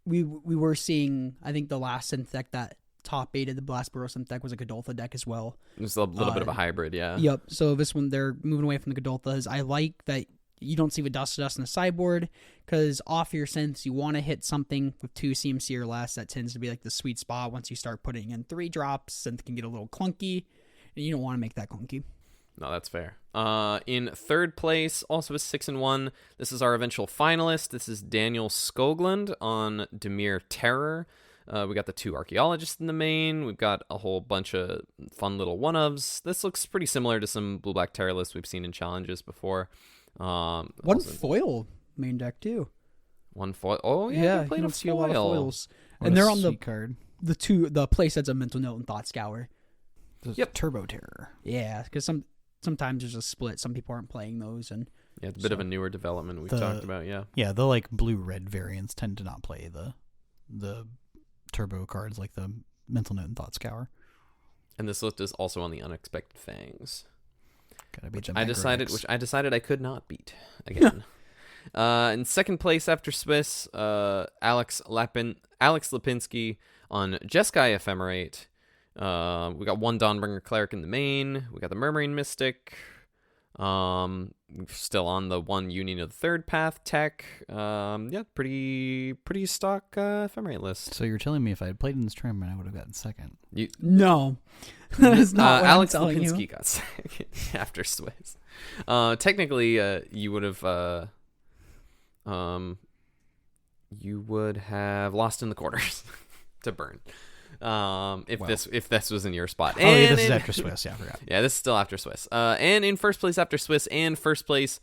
Speaker 2: We were seeing, I think the last synth deck that top 8 of the Blastboro synth deck was a Kadoltha deck as well.
Speaker 1: It's a little bit of a hybrid, yeah.
Speaker 2: Yep. So this one, they're moving away from the Kadolthas. I like that you don't see with Dust to Dust in the sideboard, because off your synths, you want to hit something with 2 CMC or less. That tends to be like the sweet spot. Once you start putting in 3 drops, synth can get a little clunky, and you don't want to make that clunky.
Speaker 1: No, that's fair. In 3rd place, also a 6-1. This is our eventual finalist. This is Daniel Skoglund on Demir Terror. We got the 2 Archaeologists in the main. We've got a whole bunch of fun little one-ofs. This looks pretty similar to some Blue-Black Terror lists we've seen in challenges before.
Speaker 2: One foil main deck, too.
Speaker 1: 1 foil. Oh, yeah, they played
Speaker 2: you
Speaker 1: a
Speaker 2: don't see a lot of foils.
Speaker 3: What
Speaker 2: And
Speaker 3: a
Speaker 2: they're on
Speaker 3: sweet card.
Speaker 2: the play sets of Mental Note and Thought Scour.
Speaker 3: Yep. Turbo Terror.
Speaker 2: Yeah, because sometimes there's a split. Some people aren't playing those, and
Speaker 1: Yeah, it's a bit of a newer development we've talked about, yeah.
Speaker 3: Yeah, the like blue-red variants tend to not play the turbo cards like the Mental Note and Thought Scour.
Speaker 1: And this list is also on the Unexpected Fangs.
Speaker 3: Gotta beat
Speaker 1: I decided I could not beat again. In 2nd place after Swiss, Alex Lipinski on Jeskai Ephemerate. We got 1 Dawnbringer Cleric in the main. We got the Murmuring Mystic. Still on the 1 Union of the Third Path tech. Yeah, pretty stock Ephemerate list.
Speaker 3: So you're telling me if I had played in this tournament, I would have gotten second?
Speaker 2: no, that is not what
Speaker 1: Alex
Speaker 2: I'm telling
Speaker 1: Lipinski
Speaker 2: you.
Speaker 1: got second after Swiss. Technically, you would have lost in the quarters to Burn. If this was in your spot.
Speaker 3: This is after Swiss. Yeah, I forgot.
Speaker 1: Yeah, this is still after Swiss. And in 1st place after Swiss and 1st place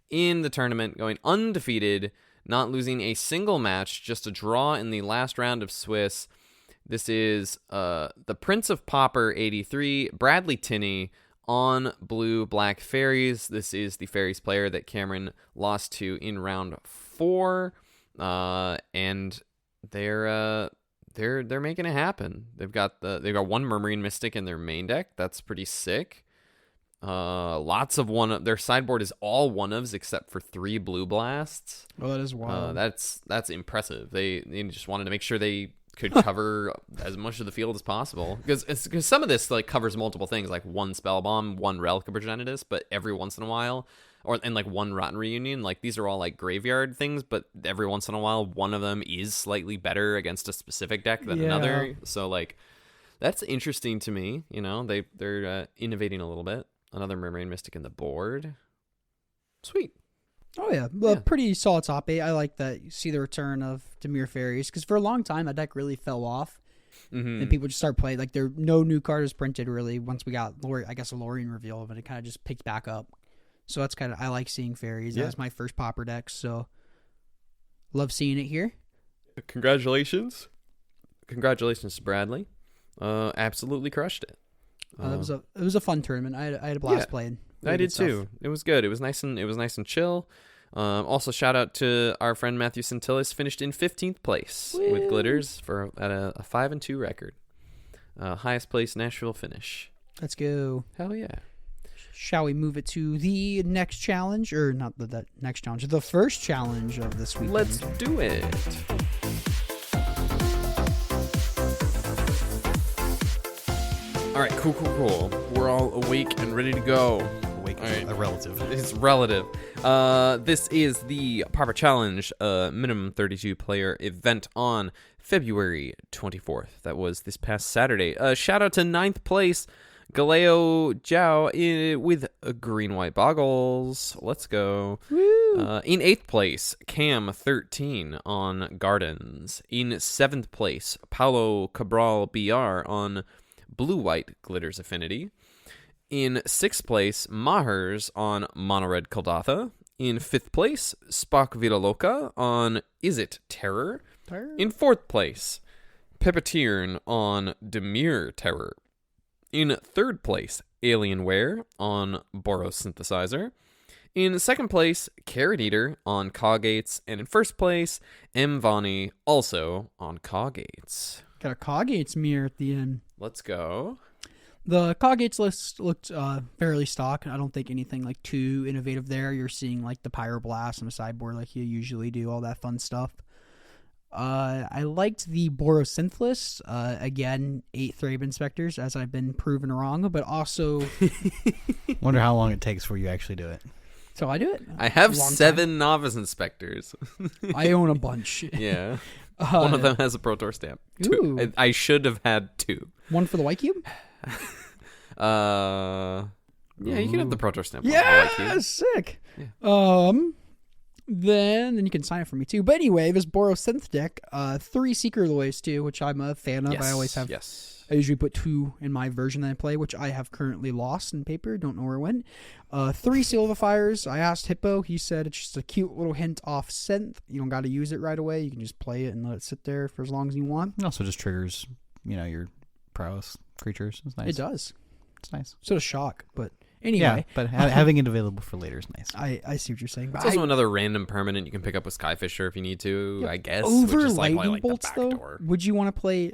Speaker 1: in the tournament, going undefeated, not losing a single match, just a draw in the last round of Swiss. This is the Prince of Pauper 83, Bradley Tinney on Blue Black Fairies. This is the Fairies player that Cameron lost to in round 4, and they're making it happen. They've got 1 Murmuring Mystic in their main deck. That's pretty sick. Lots of their sideboard is all one-ofs except for 3 Blue Blasts.
Speaker 2: Oh, that is wild.
Speaker 1: That's impressive. They just wanted to make sure they could cover as much of the field as possible, because some of this like covers multiple things, like 1 Spell Bomb, 1 Relic of Progenitus, but every once in a while, and like 1 Rotten Reunion, like these are all like graveyard things, but every once in a while one of them is slightly better against a specific deck than another. So like that's interesting to me. You know, they're innovating a little bit. Another Murmuring Mystic in the board. Sweet.
Speaker 2: Oh yeah, well, pretty solid top 8. I like that you see the return of Dimir Fairies, because for a long time that deck really fell off. And people just start playing, like, there no new card was printed really once we got I guess a Lorien reveal, but it kind of just picked back up. So that's kind of, I like seeing Fairies. That was my first Pauper deck, so love seeing it here.
Speaker 1: Congratulations to Bradley. Absolutely crushed it.
Speaker 2: It was a fun tournament. I had a blast playing.
Speaker 1: I did too. It was good. It was nice and chill. Also, shout out to our friend Matthew Centillis, finished in 15th place with Glitters at a 5-2 record. Highest place Nashville finish.
Speaker 2: Let's go.
Speaker 1: Hell yeah.
Speaker 2: Shall we move it to the next challenge? Or not the next challenge, the first challenge of this weekend.
Speaker 1: Let's do it. All right, cool. We're all awake and ready to go.
Speaker 3: Awake is a relative.
Speaker 1: It's relative. This is the Pauper Challenge, minimum 32 player event on February 24th. That was this past Saturday. Shout out to 9th place, Galeo Jiao with green-white boggles. Let's go. In 8th place, Cam 13 on Gardens. In 7th place, Paulo Cabral BR on blue-white Glitters Affinity. In 6th place, Mahers on Mono Red Kaldatha. In 5th place, Spock Vida Loca on Is It Terror. In 4th place, Pepetiern on Dimir Terror. In 3rd place, Alienware on Boros Synthesizer. In 2nd place, Carrot Eater on Coggates. And in 1st place, M. Vani also on Coggates.
Speaker 2: Got a Coggates mirror at the end.
Speaker 1: Let's go.
Speaker 2: The Coggates list looked fairly stock. I don't think anything like too innovative there. You're seeing like the Pyroblast on the sideboard like you usually do, all that fun stuff. I liked the Borosynth list. Again, 8 Thraben Inspectors, as I've been proven wrong, but also...
Speaker 3: Wonder how long it takes before you actually do it.
Speaker 2: So I do it.
Speaker 1: I have 7 Novice Inspectors.
Speaker 2: I own a bunch.
Speaker 1: Yeah. One of them has a Pro Tour stamp. 2. I should have had 2.
Speaker 2: One for the White Cube?
Speaker 1: Yeah, you can have the Pro Tour stamp.
Speaker 2: Yeah, sick. Yeah. Then you can sign it for me too. But anyway, this Borosynth deck, 3 Seeker Loys too, which I'm a fan of.
Speaker 1: Yes,
Speaker 2: I always have.
Speaker 1: Yes.
Speaker 2: I usually put 2 in my version that I play, which I have currently lost in paper. Don't know where it went. 3 Silvifiers. I asked Hippo. He said it's just a cute little hint off synth. You don't got to use it right away. You can just play it and let it sit there for as long as you want.
Speaker 3: It also just triggers, your prowess creatures. It's nice.
Speaker 2: It does.
Speaker 3: It's nice.
Speaker 2: Sort of shock, but anyway.
Speaker 3: Yeah, but having it available for later is nice.
Speaker 2: I see what you're saying. But
Speaker 1: It's also another random permanent you can pick up with Skyfisher if you need to, I guess.
Speaker 2: Over
Speaker 1: which is
Speaker 2: lightning
Speaker 1: like
Speaker 2: bolts,
Speaker 1: the back
Speaker 2: though,
Speaker 1: door.
Speaker 2: would you want to play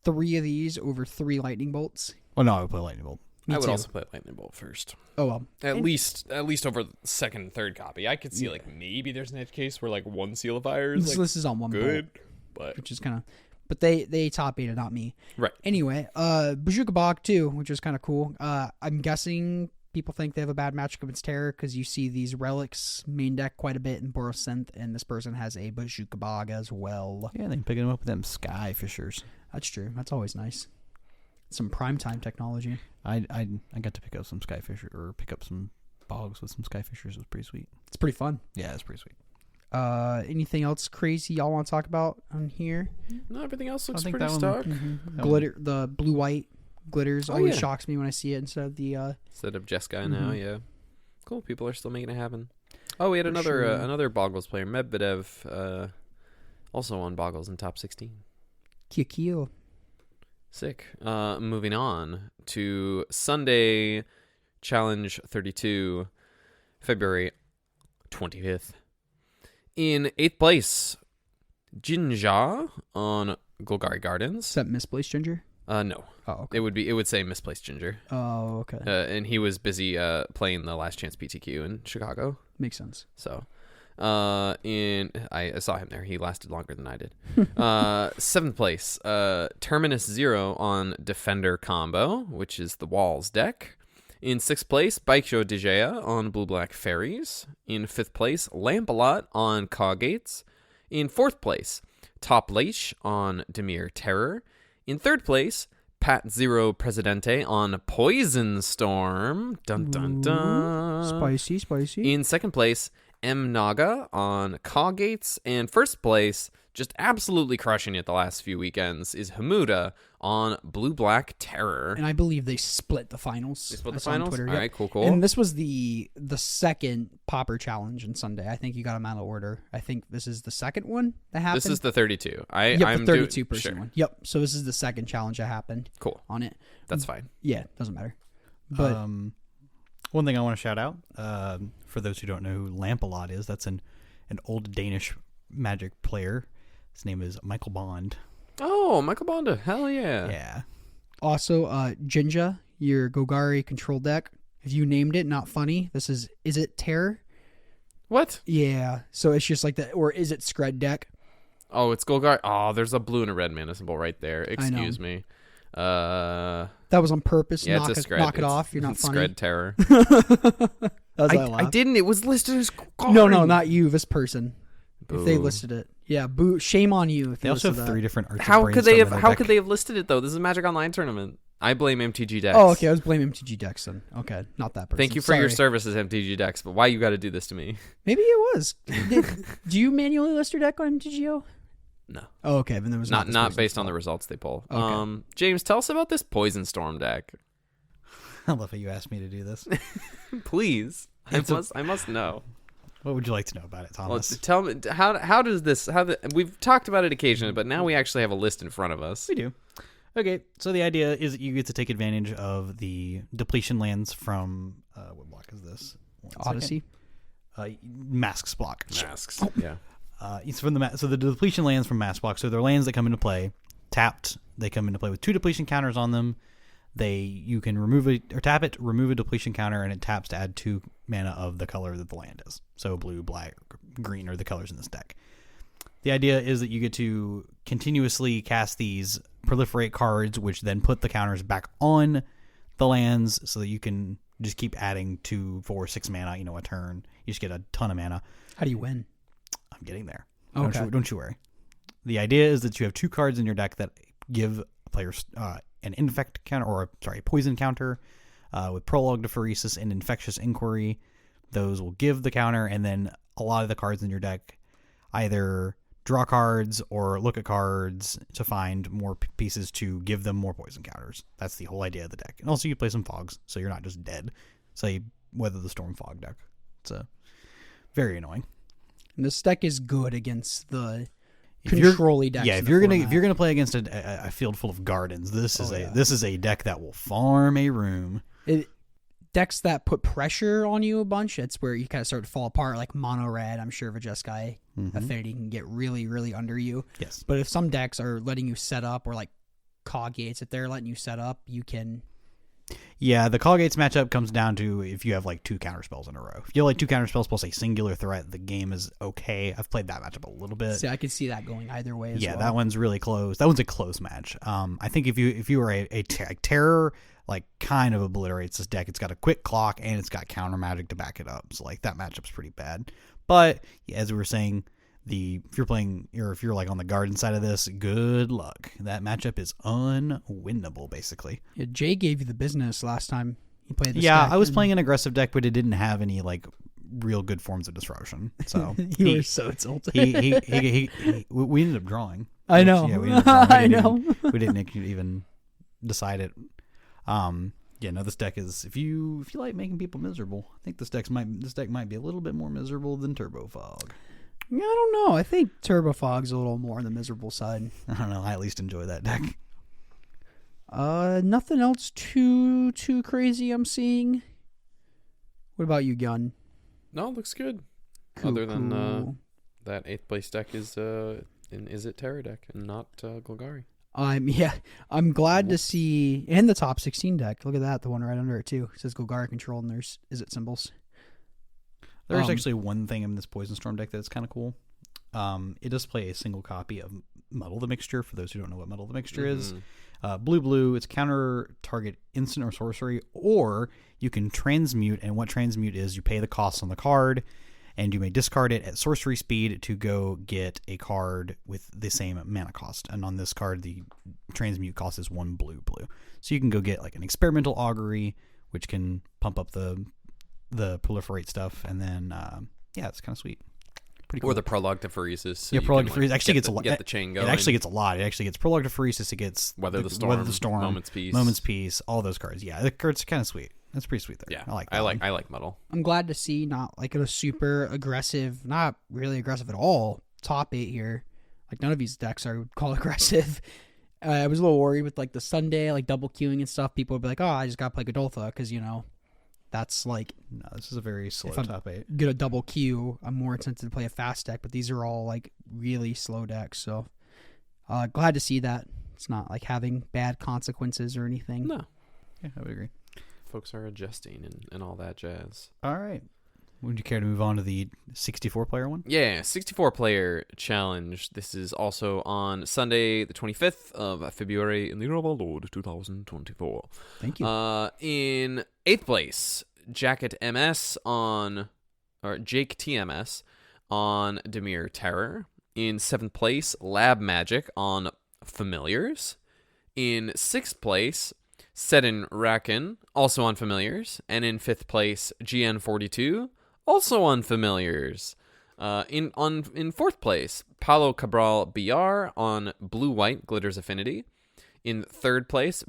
Speaker 2: 3 of these over 3 lightning bolts?
Speaker 3: Oh no, I would play lightning bolt.
Speaker 2: Me
Speaker 1: I would
Speaker 2: too.
Speaker 1: also play Lightning Bolt first.
Speaker 2: Oh well.
Speaker 1: At least over the 2nd and 3rd copy. I could see maybe there's an edge case where 1 Seal of Fire is
Speaker 2: This is on 1
Speaker 1: good,
Speaker 2: bolt,
Speaker 1: but
Speaker 2: which is kind of. But they top 8 it, not me.
Speaker 1: right.
Speaker 2: Anyway, Bazooka Bog too, which is kind of cool. I'm guessing people think they have a bad matchup against Terror because you see these relics main deck quite a bit in Borosynth, and this person has a Bazooka Bog as well.
Speaker 3: Yeah, they can pick them up with them Sky Fishers.
Speaker 2: That's true. That's always nice. Some primetime technology.
Speaker 3: I got to pick up some Sky Fisher or pick up some bogs with some Sky Fishers. It was pretty sweet.
Speaker 2: It's pretty fun.
Speaker 3: Yeah, it's pretty sweet.
Speaker 2: Anything else crazy y'all want to talk about on here?
Speaker 1: No, everything else looks
Speaker 3: think
Speaker 1: pretty
Speaker 3: that
Speaker 1: stock.
Speaker 2: Glitter, the blue-white glitters always
Speaker 1: yeah.
Speaker 2: shocks me when I see it instead of the.
Speaker 1: Instead of Jeskai now, yeah. Cool, people are still making it happen. Oh, we had another
Speaker 2: sure.
Speaker 1: another Boggles player, Medvedev, also on Boggles in top 16.
Speaker 2: Kikio.
Speaker 1: Sick. Moving on to Sunday Challenge 32, February 25th. In 8th place, Jinja on Golgari Gardens.
Speaker 2: Is that misplaced ginger?
Speaker 1: No.
Speaker 2: Oh, okay.
Speaker 1: It would say Misplaced Ginger.
Speaker 2: Oh, okay.
Speaker 1: And he was busy playing the Last Chance PTQ in Chicago.
Speaker 2: Makes sense.
Speaker 1: So, I saw him there. He lasted longer than I did. 7th place, Terminus Zero on Defender Combo, which is the Walls deck. In 6th place, Baikyo Digea on Blue Black Fairies. In 5th place, Lampalot on Coggates. In 4th place, Top Leash on Dimir Terror. In 3rd place, Pat Zero Presidente on Poison Storm. Dun dun dun.
Speaker 2: Spicy.
Speaker 1: In 2nd place, M Naga on Kagates, and first place, just absolutely crushing it the last few weekends, is Hamuda on Blue Black Terror.
Speaker 2: And I believe they split the finals.
Speaker 1: They split the
Speaker 2: I saw on
Speaker 1: finals?
Speaker 2: Twitter,
Speaker 1: All
Speaker 2: yep.
Speaker 1: right, cool.
Speaker 2: And this was the second Pauper challenge on Sunday. I think you got them out of order. I think this is the second one that happened.
Speaker 1: This is the 32.
Speaker 2: The 32 person
Speaker 1: sure.
Speaker 2: one. Yep. So this is the second challenge that happened.
Speaker 1: Cool.
Speaker 2: On it.
Speaker 1: That's fine.
Speaker 2: Yeah, doesn't matter. But
Speaker 3: one thing I want to shout out, for those who don't know who Lampalot is, that's an old Danish Magic player. His name is Michael Bond.
Speaker 1: Oh, Michael Bonda. Hell yeah.
Speaker 3: Yeah.
Speaker 2: Also, Jinja, your Golgari control deck. If you named it, not funny. This is it Terror?
Speaker 1: What?
Speaker 2: Yeah. So it's just like that, or is it Scred deck?
Speaker 1: Oh, it's Golgari. Oh, there's a blue and a red mana symbol right there. Excuse me.
Speaker 2: That was on purpose.
Speaker 1: Yeah,
Speaker 2: knock
Speaker 1: it's a
Speaker 2: it,
Speaker 1: Scred.
Speaker 2: knock it off. You're not
Speaker 1: it's
Speaker 2: funny.
Speaker 1: Scred Terror.
Speaker 2: That's why I
Speaker 1: I
Speaker 2: laughed.
Speaker 1: didn't. It was listed as Golgari.
Speaker 2: No, not you. This person.
Speaker 1: Boo.
Speaker 2: If they listed it, yeah, boo. Shame on you. If
Speaker 3: They
Speaker 2: you
Speaker 3: also
Speaker 2: listed
Speaker 3: have
Speaker 2: that.
Speaker 3: 3 different Arts
Speaker 1: How
Speaker 3: of
Speaker 1: could they have?
Speaker 3: Brainstorm in their
Speaker 1: How
Speaker 3: deck.
Speaker 1: could they have listed it though? This is a Magic Online tournament. I blame MTG Decks.
Speaker 2: Oh, okay. I was blaming MTG Decks then. Okay, not that person.
Speaker 1: Thank you for your
Speaker 2: Sorry.
Speaker 1: services, MTG Decks. But why you got to do this to me?
Speaker 2: Maybe it was. Do you manually list your deck on MTGO?
Speaker 1: No,
Speaker 2: Oh, okay. Then there was
Speaker 1: not
Speaker 2: this
Speaker 1: not
Speaker 2: person's
Speaker 1: based on
Speaker 2: fault.
Speaker 1: the results they pull.
Speaker 2: Okay.
Speaker 1: James, tell us about this Poison Storm deck,
Speaker 3: I love how you asked me to do this.
Speaker 1: please.
Speaker 3: It's
Speaker 1: I must know.
Speaker 3: What would you like to know about it,
Speaker 1: Well,
Speaker 3: Thomas?
Speaker 1: tell me how does this we've talked about it occasionally, but now we actually have a list in front of us.
Speaker 3: We do. Okay, so the idea is that you get to take advantage of the depletion lands from what block is this? One
Speaker 2: Odyssey.
Speaker 3: second. Masks block.
Speaker 1: Masks. Yeah.
Speaker 3: It's from so the depletion lands from Mask block. So they're lands that come into play tapped. They come into play with 2 depletion counters on them. You can remove it or tap it, remove a depletion counter, and it taps to add 2 mana of the color that the land is. So blue, black, green are the colors in this deck. The idea is that you get to continuously cast these proliferate cards, which then put the counters back on the lands, so that you can just keep adding 2, 4, 6 mana. A turn. You just get a ton of mana.
Speaker 2: How do you win?
Speaker 3: I'm getting there.
Speaker 2: Okay.
Speaker 3: Don't you worry. The idea is that you have 2 cards in your deck that give players an infect counter, a poison counter, with Prologue to Pheresis and Infectious Inquiry. Those will give the counter, and then a lot of the cards in your deck either draw cards or look at cards to find more pieces to give them more poison counters. That's the whole idea of the deck. And also you play some fogs, so you're not just dead. Say Weather the Storm fog deck. It's very annoying.
Speaker 2: And this deck is good against the
Speaker 3: If you're-
Speaker 2: control-y decks.
Speaker 3: Yeah,
Speaker 2: in
Speaker 3: if
Speaker 2: the
Speaker 3: you're
Speaker 2: format.
Speaker 3: gonna play against a field full of gardens, this is
Speaker 2: yeah.
Speaker 3: this is a deck that will farm a room.
Speaker 2: Decks that put pressure on you a bunch, it's where you kind of start to fall apart, like mono red. I'm sure Vajeskai Affinity can get really, really under you.
Speaker 3: Yes.
Speaker 2: But if some decks are letting you set up, or like Cog Gates, if they're letting you set up, you can.
Speaker 3: Yeah, the Call Gates matchup comes down to if you have like 2 counter spells in a row. If you have like 2 counter spells plus a singular threat, the game is okay. I've played that matchup a little bit.
Speaker 2: See, I could see that going either way as
Speaker 3: Yeah,
Speaker 2: well.
Speaker 3: that one's really close. That one's a close match. I think if you are a terror, like kind of obliterates this deck. It's got a quick clock and it's got counter magic to back it up. So like that matchup's pretty bad. But yeah, as we were saying, if you're like on the garden side of this, good luck. That matchup is unwinnable, basically.
Speaker 2: Yeah, Jay gave you the business last time you played this
Speaker 3: Yeah,
Speaker 2: deck,
Speaker 3: I was
Speaker 2: and
Speaker 3: playing an aggressive deck, but it didn't have any like real good forms of disruption. So
Speaker 2: You were so tilted.
Speaker 3: we ended up drawing.
Speaker 2: I know.
Speaker 3: Yeah, we ended up drawing.
Speaker 2: I know.
Speaker 3: We didn't even decide it. This deck is if you like making people miserable, I think this deck might be a little bit more miserable than Turbo Fog.
Speaker 2: Yeah, I don't know. I think Turbo Fog's a little more on the miserable side.
Speaker 3: I don't know. I at least enjoy that deck.
Speaker 2: Nothing else too crazy I'm seeing. What about you, Gun?
Speaker 1: No, it looks good.
Speaker 2: Cool,
Speaker 1: Other than
Speaker 2: cool.
Speaker 1: that 8th place deck is it Terror deck and not Golgari.
Speaker 2: I'm glad to see, and the top 16 deck. Look at that, the one right under it too. It says Golgari control, and there's symbols.
Speaker 3: There's actually one thing in this Poison Storm deck that's kind of cool. It does play a single copy of Muddle the Mixture. For those who don't know what Muddle the Mixture is, blue. It's counter target instant or sorcery, or you can transmute. And what transmute is, you pay the cost on the card, and you may discard it at sorcery speed to go get a card with the same mana cost. And on this card, the transmute cost is 1 blue. So you can go get like an Experimental Augury, which can pump up the proliferate stuff, and then Yeah, it's kind of sweet. Pretty cool.
Speaker 1: Or the Prologue to Phaeresis. So
Speaker 3: Yeah, Prologue to Phaeresis actually gets a lot.
Speaker 1: Get the chain going.
Speaker 3: It actually gets a lot. It actually gets Prologue to Phaeresis. It gets
Speaker 1: Weather the Storm,
Speaker 3: Moment's Peace, all those cards. Yeah, the cards are kind of sweet. That's pretty sweet there.
Speaker 1: Yeah,
Speaker 3: I like that one.
Speaker 1: I like Muddle.
Speaker 2: I'm glad to see not like a super aggressive, not really aggressive at all, top 8 here. Like none of these decks I would call aggressive. I was a little worried with like the Sunday, like double queuing and stuff. People would be like, oh, I just got to play Godolphin because, that's like...
Speaker 3: No, this is a very slow top 8.
Speaker 2: Get a double queue, I'm more tempted to play a fast deck, but these are all like really slow decks. So glad to see that it's not like having bad consequences or anything.
Speaker 1: No.
Speaker 3: Yeah, I would agree.
Speaker 1: Folks are adjusting and all that jazz.
Speaker 3: All right. Would you care to move on to the 64-player one?
Speaker 1: Yeah, 64-player challenge. This is also on Sunday, the 25th of February in the year of our Lord 2024.
Speaker 2: Thank you.
Speaker 1: In 8th place, Jacket MS or Jake TMS on Demir Terror. In 7th place, Lab Magic on Familiars. In 6th place, Sedin Raken, also on Familiars. And in 5th place, GN42, also on Familiars. In 4th place, Paulo Cabral BR on Blue-White Glitters Affinity. In 3rd place,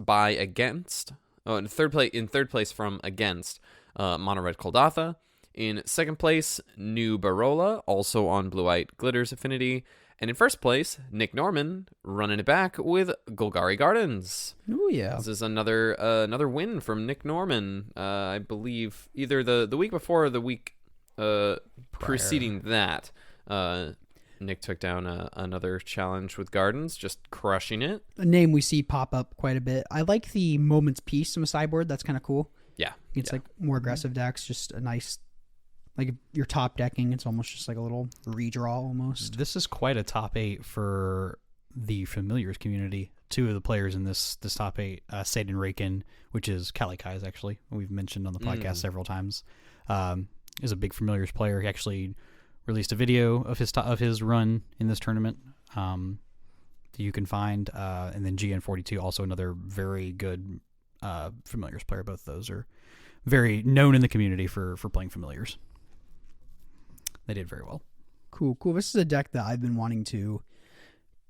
Speaker 1: in third place from Against, Mono Red Koldatha. In 2nd place, New Barola, also on Blue-White Glitters Affinity. And in 1st place, Nick Norman running it back with Golgari Gardens.
Speaker 2: Oh yeah,
Speaker 1: this is another win from Nick Norman. I believe either the week before or the week preceding that. Nick took down another challenge with Gardens, just crushing it.
Speaker 2: A name we see pop up quite a bit. I like the Moment's Peace on the sideboard. That's kind of cool.
Speaker 1: Yeah,
Speaker 2: it's like more aggressive decks. Just a nice. Like if you're top decking, it's almost just like a little redraw almost.
Speaker 3: This is quite a top 8 for the Familiars community. 2 of the players in this top 8, Sadin Raken, which is Kalikai's actually, we've mentioned on the podcast several times, is a big Familiars player. He actually released a video of his run in this tournament that you can find. And then GN42, also another very good Familiars player. Both of those are very known in the community for playing Familiars. They did very well.
Speaker 2: Cool. This is a deck that I've been wanting to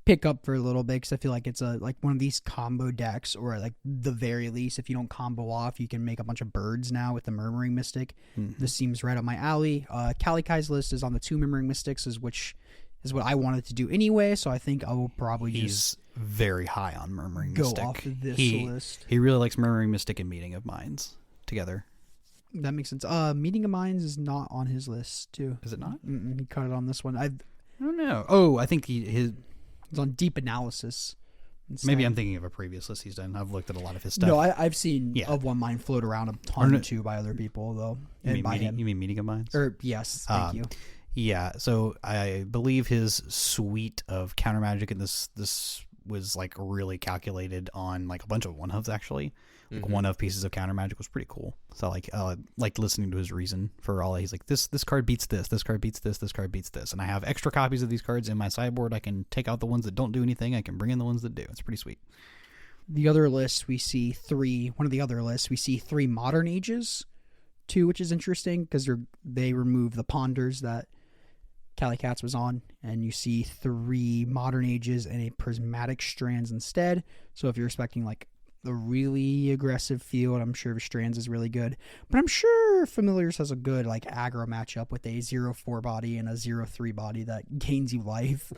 Speaker 2: pick up for a little bit because I feel like it's like one of these combo decks, or like the very least, if you don't combo off, you can make a bunch of birds now with the Murmuring Mystic. Mm-hmm. This seems right up my alley. Kalikai's list is on the 2 Murmuring Mystics, which is what I wanted to do anyway, so I think I will probably
Speaker 3: He's very high on Murmuring Mystic.
Speaker 2: Go off of this list.
Speaker 3: He really likes Murmuring Mystic and Meeting of Minds together.
Speaker 2: That makes sense. Meeting of Minds is not on his list, too.
Speaker 3: Is it not?
Speaker 2: Mm-mm, he cut it on this one. I
Speaker 3: don't know. Oh, I think
Speaker 2: it's on Deep Analysis. Instead.
Speaker 3: Maybe I'm thinking of a previous list he's done. I've looked at a lot of his stuff.
Speaker 2: No, I've seen Of One Mind float around a ton, too, by other people, though.
Speaker 3: You mean Meeting of Minds?
Speaker 2: Yes, thank you.
Speaker 3: Yeah, so I believe his suite of counter magic, and this was like really calculated on like a bunch of one-ofs actually. Like one-of pieces of counter magic was pretty cool. So I liked listening to his reason for all. He's like, this card beats this card beats this card beats this, and I have extra copies of these cards in my sideboard. I can take out the ones that don't do anything. I can bring in the ones that do. It's pretty sweet.
Speaker 2: The other list we see 3. One of the other lists we see 3 Modern Ages, 2, which is interesting because they remove the Ponders that Calicats was on, and you see 3 Modern Ages and a Prismatic Strands instead. So if you're expecting like a really aggressive field, I'm sure Strands is really good, but I'm sure Familiars has a good like aggro matchup with a 0/4 body and a 0/3 body that gains you life.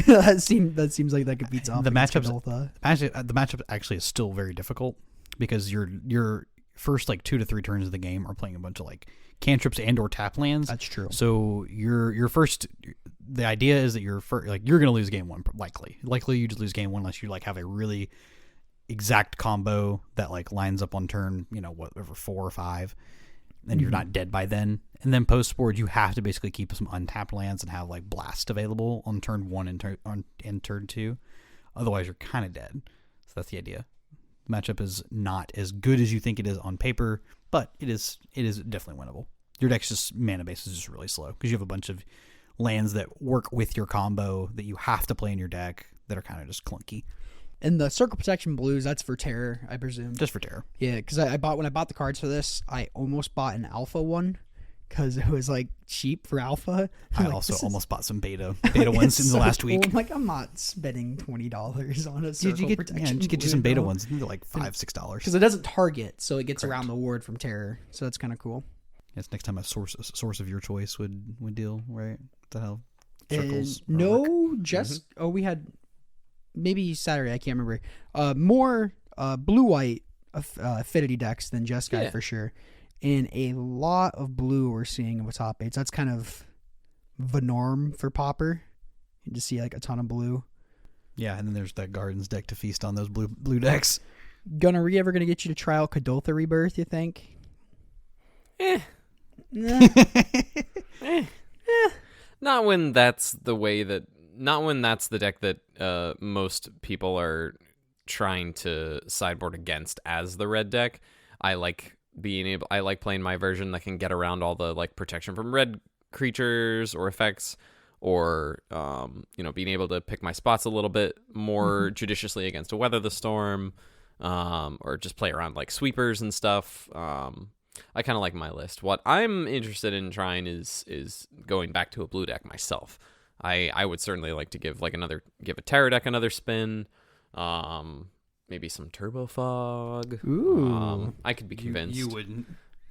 Speaker 2: that seems like that could beat up
Speaker 3: the matchup actually is still very difficult because your first like 2 to 3 turns of the game are playing a bunch of like cantrips and or tap lands.
Speaker 2: That's true.
Speaker 3: So the idea is that you're gonna lose game 1 likely you just lose game 1 unless you like have a really exact combo that like lines up on turn, whatever 4 or 5, and you're not dead by then. And then post board you have to basically keep some untapped lands and have like blast available on turn 1 and turn 2. Otherwise you're kind of dead. So that's the idea. The matchup is not as good as you think it is on paper, but it is definitely winnable. Your deck's just mana base is just really slow because you have a bunch of lands that work with your combo that you have to play in your deck that are kind of just clunky.
Speaker 2: And the Circle Protection Blues, that's for Terror, I presume.
Speaker 3: Just for Terror.
Speaker 2: Yeah, because when I bought the cards for this, I almost bought an alpha one because it was like cheap for alpha.
Speaker 3: I
Speaker 2: Like,
Speaker 3: also
Speaker 2: this is-
Speaker 3: almost bought some beta ones in the
Speaker 2: so
Speaker 3: last
Speaker 2: cool.
Speaker 3: week.
Speaker 2: I'm like, I'm not spending $20 on a
Speaker 3: Did
Speaker 2: circle
Speaker 3: you get?
Speaker 2: protection.
Speaker 3: Yeah, just get you some beta
Speaker 2: weirdo.
Speaker 3: ones. They're like $5-6.
Speaker 2: Because it doesn't target, so it gets
Speaker 3: Correct.
Speaker 2: around the ward from terror. So that's kind of cool.
Speaker 3: Yes, next time a source of your choice would deal, right? What the hell?
Speaker 2: And
Speaker 3: Circles.
Speaker 2: no, just we had maybe Saturday. I can't remember. More blue white affinity decks than Just Guy for sure, and a lot of blue we're seeing with top eights. That's kind of the norm for Pauper. You just see like a ton of blue.
Speaker 3: Yeah, and then there's that Gardens deck to feast on those blue decks.
Speaker 2: Are we ever gonna get you to try out Kadoltha Rebirth? You think? Nah.
Speaker 1: Not when that's the way that. Not when that's the deck that most people are trying to sideboard against as the red deck. I like playing my version that can get around all the like protection from red creatures or effects, or being able to pick my spots a little bit more judiciously against a Weather the Storm, or just play around like sweepers and stuff. I kind of like my list. What I'm interested in trying is going back to a blue deck myself. I would certainly like to give a Terror deck another spin. Maybe some Turbo Fog.
Speaker 2: Ooh.
Speaker 1: I could be convinced.
Speaker 3: You wouldn't.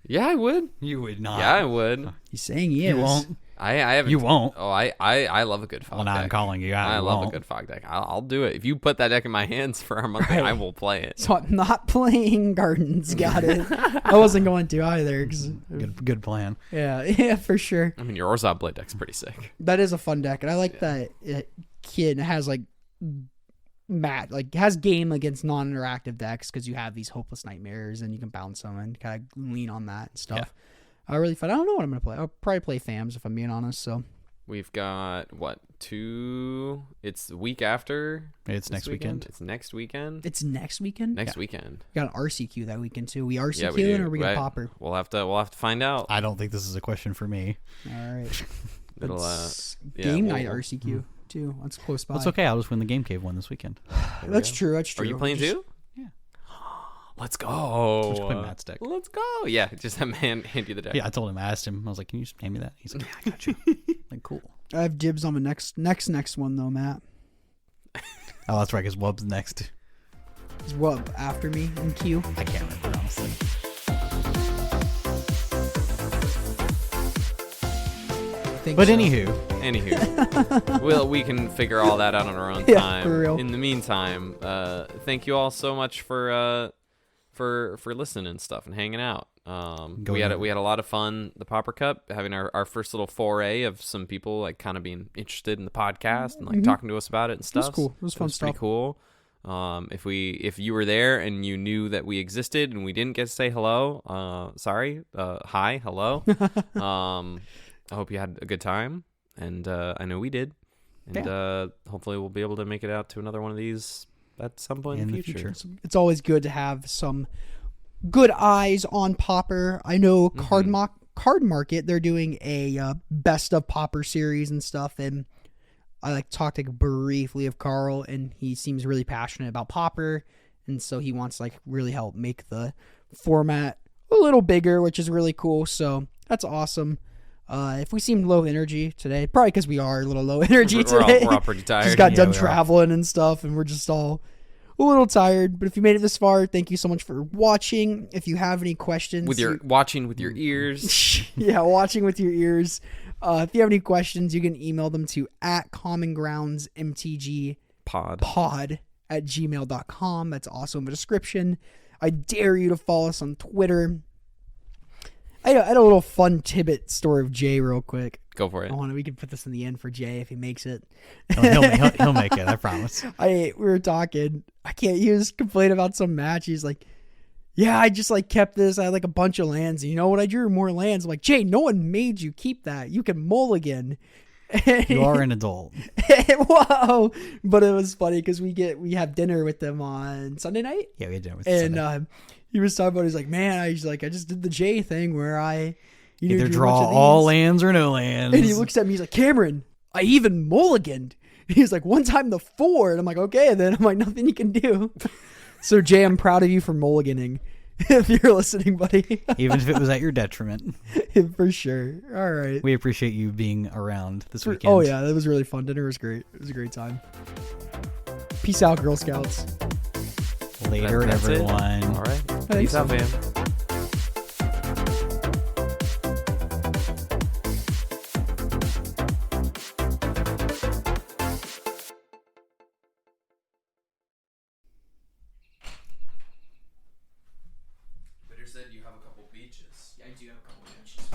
Speaker 1: Yeah, I would.
Speaker 3: You would not.
Speaker 1: Yeah, I would.
Speaker 2: He's saying he
Speaker 3: You
Speaker 2: is.
Speaker 3: won't.
Speaker 1: I haven't.
Speaker 3: You won't.
Speaker 1: Oh, I love a good fog
Speaker 3: Well, now
Speaker 1: deck.
Speaker 3: I'm calling you out.
Speaker 1: I
Speaker 3: You
Speaker 1: love a
Speaker 3: won't.
Speaker 1: good fog deck. I'll do it. If you put that deck in my hands for our monthly,
Speaker 2: Right.
Speaker 1: I will play it.
Speaker 2: So I'm not playing Gardens. Got it. I wasn't going to either. 'Cause-
Speaker 3: Good plan.
Speaker 2: yeah, for sure.
Speaker 1: I mean, your Orzhov Blade deck's pretty sick.
Speaker 2: That is a fun deck, and I like that kid has like has game against non-interactive decks because you have these hopeless nightmares and you can bounce them and kind of lean on that and stuff. Really fun. I don't know what I'm gonna play. I'll probably play FAMs if I'm being honest. So
Speaker 1: We've got two. It's the week after.
Speaker 3: It's
Speaker 1: this
Speaker 3: next weekend.
Speaker 1: It's next weekend.
Speaker 2: it's next weekend.
Speaker 1: Next weekend.
Speaker 2: We got an RCQ that weekend too. We RCQ
Speaker 1: Yeah, we do.
Speaker 2: or we got
Speaker 1: Right.
Speaker 2: Pauper.
Speaker 1: We'll have to find out.
Speaker 3: I don't think this is a question for me.
Speaker 2: All right.
Speaker 1: It'll
Speaker 2: It's
Speaker 1: yeah,
Speaker 2: game
Speaker 1: we'll-
Speaker 2: night RCQ too. That's close by.
Speaker 3: That's okay. I'll just win the Game Cave one this weekend.
Speaker 1: there we
Speaker 2: That's
Speaker 1: go.
Speaker 2: true. That's true.
Speaker 1: Are you playing
Speaker 2: Just-
Speaker 1: too?
Speaker 3: Yeah.
Speaker 1: Let's go.
Speaker 3: Just play Matt's deck.
Speaker 1: Let's go. Yeah, just have hand you the deck.
Speaker 3: Yeah, I told him. I asked him. I was like, "Can you just hand me that?" He's like, "Yeah, I got you." Like, cool.
Speaker 2: I have dibs on the next one though, Matt.
Speaker 3: Oh, that's right. Because Wub's next.
Speaker 2: Is what after me in queue?
Speaker 3: I can't remember honestly.
Speaker 2: I think
Speaker 3: But
Speaker 2: so.
Speaker 1: Anywho, we can figure all that out on our own
Speaker 2: Yeah,
Speaker 1: time.
Speaker 2: for real.
Speaker 1: In the meantime, thank you all so much for listening and stuff and hanging out. We had a lot of fun. The Pauper Cup, having our first little foray of some people like kind of being interested in the podcast and like talking to us about it and stuff.
Speaker 2: was cool. It was fun
Speaker 1: pretty
Speaker 2: stuff.
Speaker 1: cool. If you were there and you knew that we existed and we didn't get to say hello, sorry. Hi, hello. I hope you had a good time, and I know we did. And hopefully we'll be able to make it out to another one of these at some point in the future.
Speaker 2: It's always good to have some good eyes on Pauper. I know Card Market, they're doing a best of Pauper series and stuff, and I talked briefly of Carl, and he seems really passionate about Pauper, and so he wants to really help make the format a little bigger, which is really cool. So that's awesome. If we seemed low energy today, probably because we are a little low energy today.
Speaker 1: We're all pretty tired.
Speaker 2: Just got
Speaker 3: Yeah,
Speaker 2: done
Speaker 3: we are.
Speaker 2: traveling and stuff, and we're just all a little tired. But if you made it this far, thank you so much for watching. If you have any questions,
Speaker 1: watching with your ears.
Speaker 2: yeah, watching with your ears. If you have any questions, you can email them to @commongroundsmtgpod@gmail.com. That's also in the description. I dare you to follow us on Twitter. I had a little fun tidbit story of Jay real quick.
Speaker 1: Go for it.
Speaker 2: We can put this in the end for Jay if he makes it.
Speaker 3: He'll make it. I promise.
Speaker 2: We were talking. He was complaining about some match. He's like, yeah, I just kept this. I had a bunch of lands. And you know what? I drew more lands. I'm like, Jay, no one made you keep that. You can mulligan.
Speaker 3: You are an adult.
Speaker 2: Whoa. But it was funny because we have dinner with them on Sunday night.
Speaker 3: Yeah, we had dinner with
Speaker 2: And he was talking about, he's like, man, I just did the J thing where I
Speaker 3: either
Speaker 2: drew a
Speaker 3: draw
Speaker 2: bunch of
Speaker 3: all
Speaker 2: these.
Speaker 3: lands or no lands.
Speaker 2: And he looks at me, he's like, Cameron, I even mulliganed. He's like, one time the 4. And I'm like, okay, then. I'm like, nothing you can do. So, Jay, I'm proud of you for mulliganing. if you're listening, buddy.
Speaker 3: Even if it was at your detriment.
Speaker 2: For sure. All right.
Speaker 3: We appreciate you being around this weekend.
Speaker 2: Oh yeah, that was really fun. Dinner was great. It was a great time. Peace out, Girl Scouts.
Speaker 3: Later,
Speaker 1: That's it.
Speaker 3: everyone.
Speaker 1: All right.
Speaker 2: think
Speaker 1: Peace
Speaker 2: so.
Speaker 1: out, fam. Said you have a couple beaches.
Speaker 2: Yeah, I do have a couple beaches.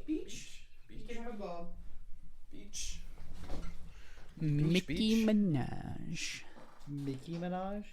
Speaker 2: Beach. You can have a
Speaker 1: Beach.
Speaker 2: Mickey
Speaker 1: beach.
Speaker 2: Minaj.
Speaker 3: Mickey Minaj?